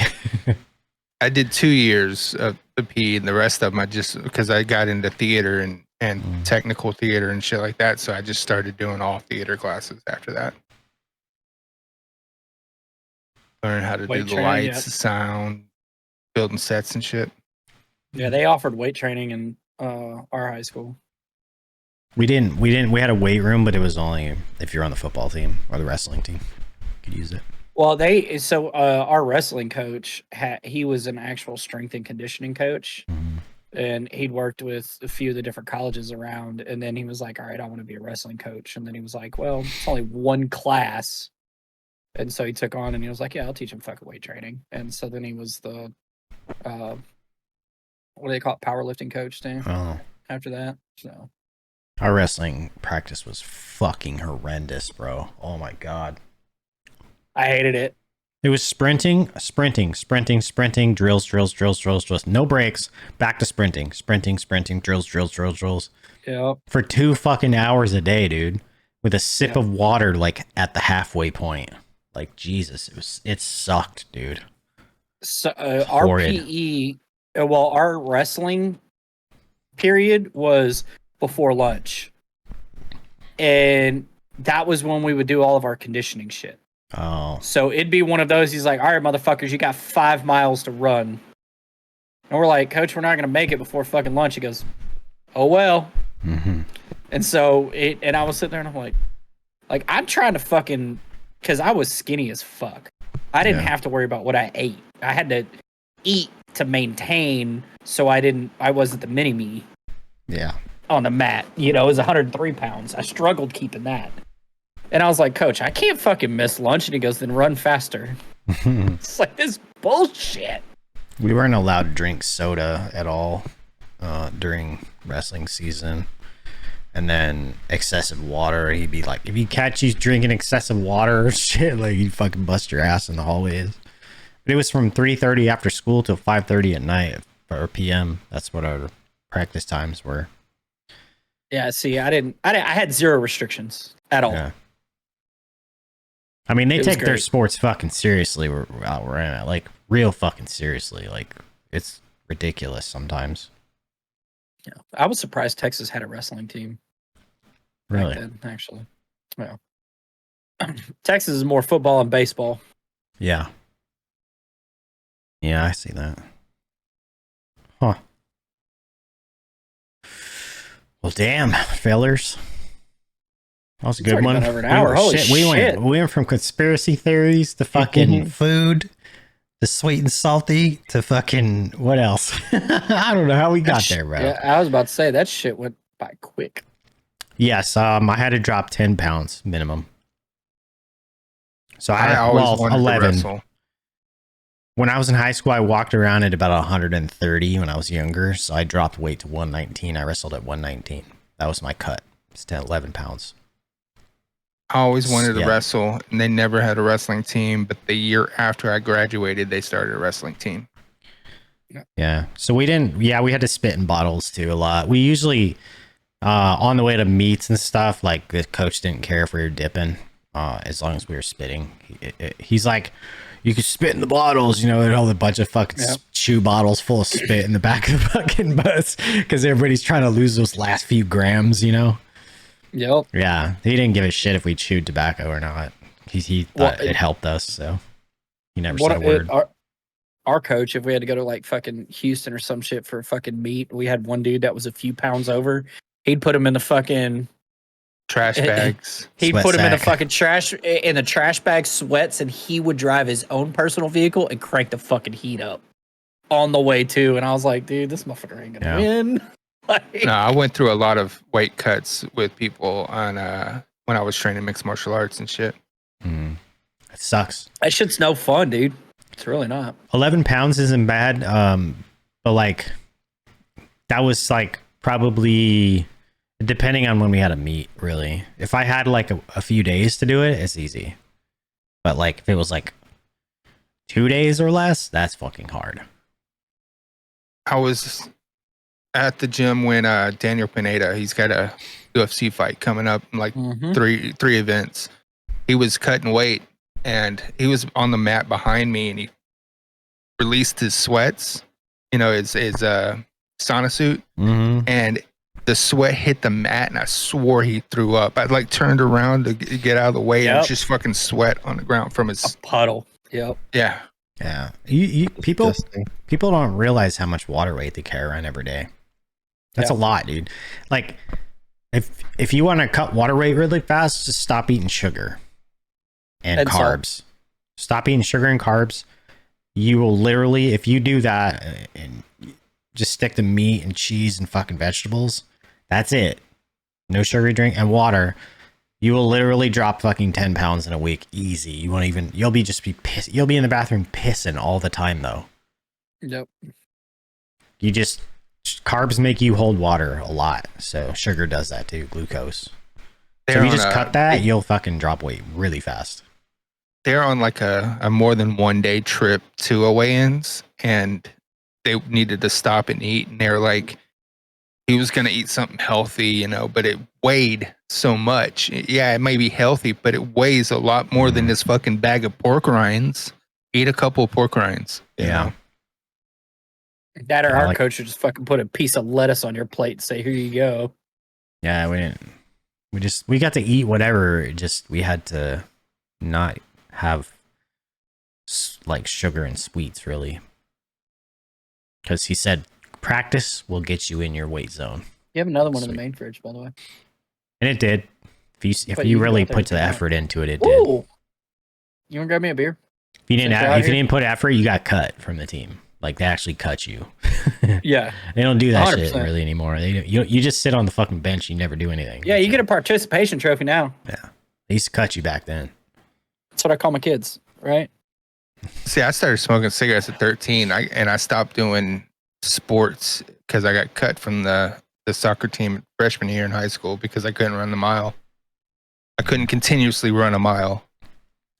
I did 2 years of the PE, and the rest of them because I got into theater and technical theater and shit like that. So I just started doing all theater classes after that. Learn how to do the lights, the sound, building sets and shit. Yeah, they offered weight training in our high school. We didn't. We had a weight room, but it was only if you're on the football team or the wrestling team, you could use it. Well, our wrestling coach, he was an actual strength and conditioning coach, and he'd worked with a few of the different colleges around, and then he was like, all right, I want to be a wrestling coach. And then he was like, well, it's only one class. And so he took on, and he was like, yeah, I'll teach him fucking weight training. And so then he was the, what do they call it, powerlifting coach too, after that. So our wrestling practice was fucking horrendous, bro. Oh my God. I hated it. It was sprinting, drills, no breaks, back to sprinting, drills. Yeah. For 2 fucking hours a day, dude, with a sip of water like at the halfway point. Like Jesus, it sucked, dude. So our PE, our wrestling period was before lunch, and that was when we would do all of our conditioning shit. Oh. So it'd be one of those. He's like, all right, motherfuckers, you got 5 miles to run. And we're like, Coach, we're not going to make it before fucking lunch. He goes, oh, well. Mm-hmm. And so and I was sitting there and I'm like, I'm trying to fucking, because I was skinny as fuck. I didn't have to worry about what I ate. I had to eat to maintain so I wasn't the mini me. Yeah. On the mat. It was 103 pounds. I struggled keeping that. And I was like, Coach, I can't fucking miss lunch. And he goes, then run faster. It's like this bullshit. We weren't allowed to drink soda at all during wrestling season. And then excessive water. He'd be like, if you catch you drinking excessive water or shit, like you'd fucking bust your ass in the hallways. But it was from 3:30 after school till 5:30 at night or PM. That's what our practice times were. Yeah, see, I had 0 restrictions at all. Yeah. I mean, they It was take their great. sports fucking seriously. Where I'm at, like real fucking seriously. Like it's ridiculous sometimes. Yeah, I was surprised Texas had a wrestling team. Really? Back then, actually. Well, Texas is more football and baseball. Yeah. Yeah, I see that. Huh. Well, damn, fellers. That was a It's good already one. been over an hour. Holy We shit. went from conspiracy theories to fucking food to sweet and salty to fucking what else? I don't know how we got there, bro. Yeah, I was about to say that shit went by quick. Yes, I had to drop 10 pounds minimum. So I always wanted 11. to wrestle. When I was in high school, I walked around at about 130 when I was younger. So I dropped weight to 119. I wrestled at 119. That was my cut. It's 10, 11 pounds. I always wanted to Yeah. wrestle, and they never had a wrestling team. But the year after I graduated, they started a wrestling team. Yeah. So we didn't, we had to spit in bottles too a lot. We usually, on the way to meets and stuff, like the coach didn't care if we were dipping, as long as we were spitting. He's like, you could spit in the bottles, you know, and all a bunch of fucking chew bottles full of spit in the back of the fucking bus because everybody's trying to lose those last few grams, you know? Yep. Yeah. He didn't give a shit if we chewed tobacco or not. He thought it helped us, so he never said a word. Our coach, if we had to go to like fucking Houston or some shit for a fucking meet, we had one dude that was a few pounds over. He'd put him in the fucking Trash bags. He'd Sweat put him in the sack. fucking trash in the trash bag, sweats, and he would drive his own personal vehicle and crank the fucking heat up on the way too. And I was like, dude, this motherfucker ain't gonna win. Like, No, I went through a lot of weight cuts with people on when I was training mixed martial arts and shit. It sucks. that shit's no fun, dude. It's really not. 11 pounds isn't bad, but like that was like probably depending on when we had a meet. Really, if I had like a few days to do it, it's easy. But like if it was like 2 days or less, that's fucking hard. I was at the gym when Daniel Pineda, he's got a UFC fight coming up in like three events. He was cutting weight and he was on the mat behind me and he released his sweats, you know, his sauna suit, and the sweat hit the mat and I swore he threw up. I like turned around to get out of the way and it's just fucking sweat on the ground from his puddle. Yep. Yeah. Yeah. People don't realize how much water weight they carry around every day. That's a lot, dude. Like if you want to cut water weight really fast, just stop eating sugar and carbs. Stop eating sugar and carbs. You will literally, if you do that and just stick to meat and cheese and fucking vegetables, that's it. No sugary drink and water. You will literally drop fucking 10 pounds in a week. Easy. You'll be pissed. You'll be in the bathroom pissing all the time though. Yep. Carbs make you hold water a lot. So sugar does that too. Glucose. So if you just cut that, you'll fucking drop weight really fast. They're on like a more than 1 day trip to a weigh-ins and they needed to stop and eat. And they're like, he was going to eat something healthy, you know, but it weighed so much. Yeah, it may be healthy, but it weighs a lot more than this fucking bag of pork rinds. Eat a couple of pork rinds. You know? That or our coach would just fucking put a piece of lettuce on your plate and say, here you go. Yeah, we got to eat whatever. We had to not have like sugar and sweets really. Because he said practice will get you in your weight zone. You have another one in the main fridge, by the way. And it did. If you really put the effort into it, it did. You want to grab me a beer? If you didn't put effort, you got cut from the team. Like they actually cut you. Yeah. They don't do that 100%. shit really anymore. You just sit on the fucking bench. You never do anything. Yeah, you get a participation trophy now. Yeah. They used to cut you back then. That's what I call my kids, right? See, I started smoking cigarettes at 13 and I stopped doing sports because I got cut from the soccer team freshman year in high school because I couldn't run the mile. I couldn't continuously run a mile.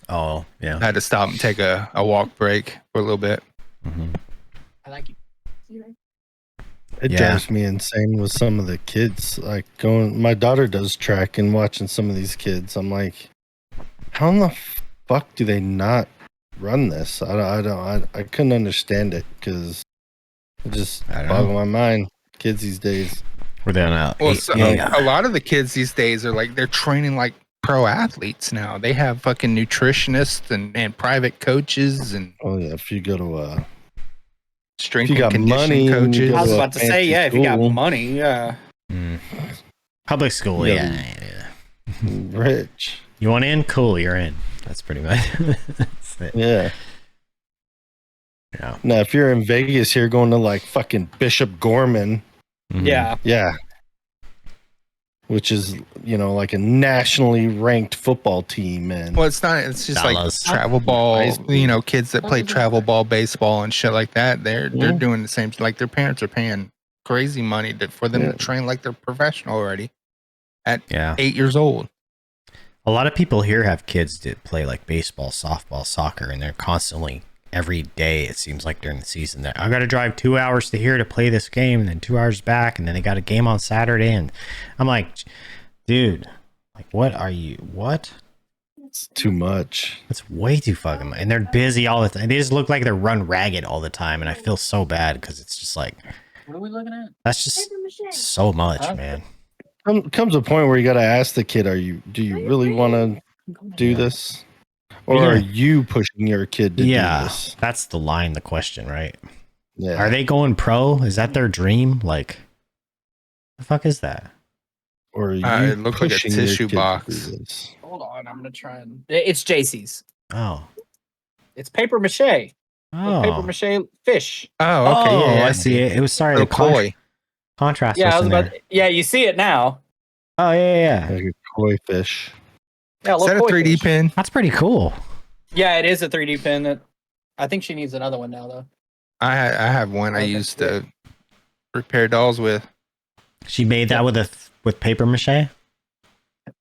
Oh, yeah. I had to stop and take a walk break for a little bit. I like you. It drives me insane with some of the kids. Like my daughter does track and watching some of these kids. I'm like, how in the fuck do they not run this? I couldn't understand it because it just boggled my mind. Kids these days. We're down out. Well, a lot of the kids these days are like, they're training like pro athletes now. They have fucking nutritionists and private coaches and oh yeah, if you go to strength and conditioning coaches. I was about to say, yeah, if you got money, yeah. Public school, yeah. Rich. You want in? Cool, you're in. That's pretty much that's it. Yeah. Yeah. Now, if you're in Vegas here going to like fucking Bishop Gorman. Yeah. Yeah. Which is, like a nationally ranked football team. And well, it's not, it's just Dallas. like travel ball, kids that play travel ball, baseball and shit like that. They're doing the same, like their parents are paying crazy money for them to train like they're professional already at 8 years old. A lot of people here have kids that play like baseball, softball, soccer, and they're constantly every day, it seems like during the season, that I got to drive 2 hours to here to play this game and then 2 hours back. And then they got a game on Saturday. And I'm like, dude, like, what? It's too much. It's way too fucking much. And they're busy all the time. They just look like they're run ragged all the time. And I feel so bad because it's just like, what are we looking at? That's just so much, man. Comes a point where you got to ask the kid, do you really want to do this? Or are you pushing your kid to do this? That's the question, right? Yeah. Are they going pro? Is that their dream? Like, the fuck is that? Or are you it looks like a tissue box. Hold on, I'm gonna try and. It's JC's. Oh. It's paper mache. Oh. Paper mache fish. Oh, okay. I see it. It was the koi. Contrast. Yeah, you see it now. Oh yeah. Like a koi fish. Yeah, is that a 3D fish. pen? That's pretty cool. Yeah, it is a 3D pen. I think she needs another one now, though. I have one I used to repair dolls with. She made that with paper mache?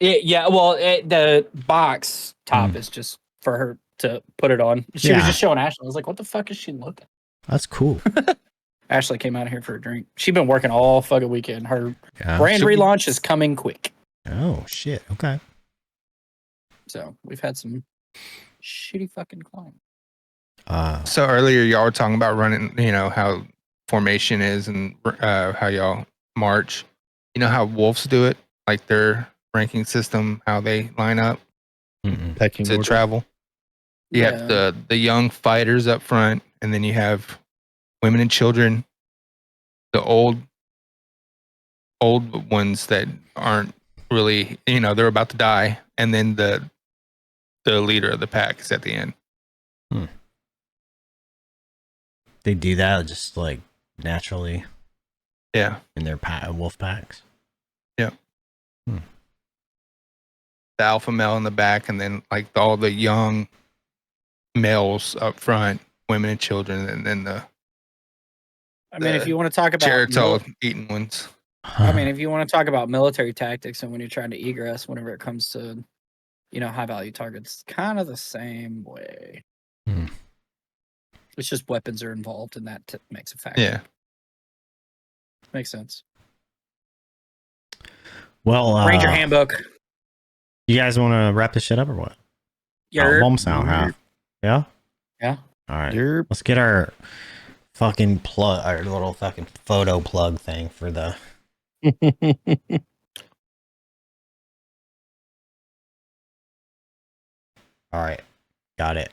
The box top is just for her to put it on. She was just showing Ashley. I was like, what the fuck is she looking? That's cool. Ashley came out here for a drink. She's been working all fucking weekend. Her brand relaunch is coming quick. Oh, shit. Okay. So we've had some shitty fucking clients. So earlier y'all were talking about running, how formation is and how y'all march. You know how wolves do it? Like their ranking system, how they line up to travel. You have the young fighters up front, and then you have women and children, the old ones that aren't really, they're about to die, and then the leader of the pack is at the end. They do that just like naturally. Yeah. In their wolf packs. Yeah. The alpha male in the back, and then like all the young males up front, women and children, and then if you want to talk about Geritol eating ones. If you want to talk about military tactics and when you're trying to egress, whenever it comes to, high value targets, kind of the same way. It's just weapons are involved, and that makes a factor. Yeah, makes sense. Well, Ranger handbook. You guys want to wrap this shit up or what? Mom's now half. Yeah. Yeah. All right. Let's get our fucking our little fucking photo plug thing for the. All right, got it.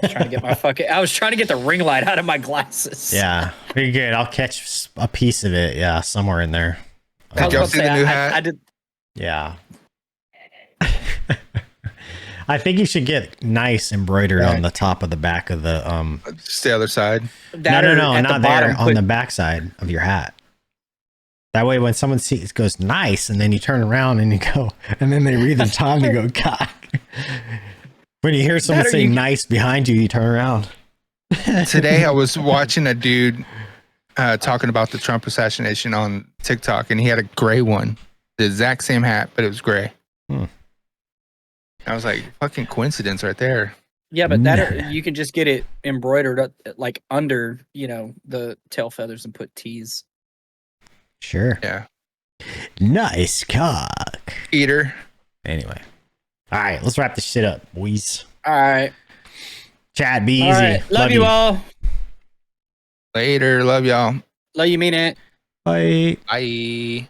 I was trying to get the ring light out of my glasses. Yeah, pretty good. I'll catch a piece of it. Yeah, somewhere in there. Did y'all see the new hat? I did. Yeah. I think you should get nice embroidered on the top of the back of the Just the other side. No, not there. On the back side of your hat. That way, when someone sees it, goes nice, and then you turn around and you go, and then they read the time, they go, God. When you hear someone say nice behind you, you turn around. Today, I was watching a dude talking about the Trump assassination on TikTok, and he had a gray one, the exact same hat, but it was gray. I was like, fucking coincidence right there. Yeah, but you can just get it embroidered like under, the tail feathers and put T's. Sure. Yeah. Nice cock. Eater. Anyway, All right, let's wrap this shit up, boys. All right. Chat, be All easy. right. Love you all. Later. Love y'all. Love you, mean it. Bye. Bye.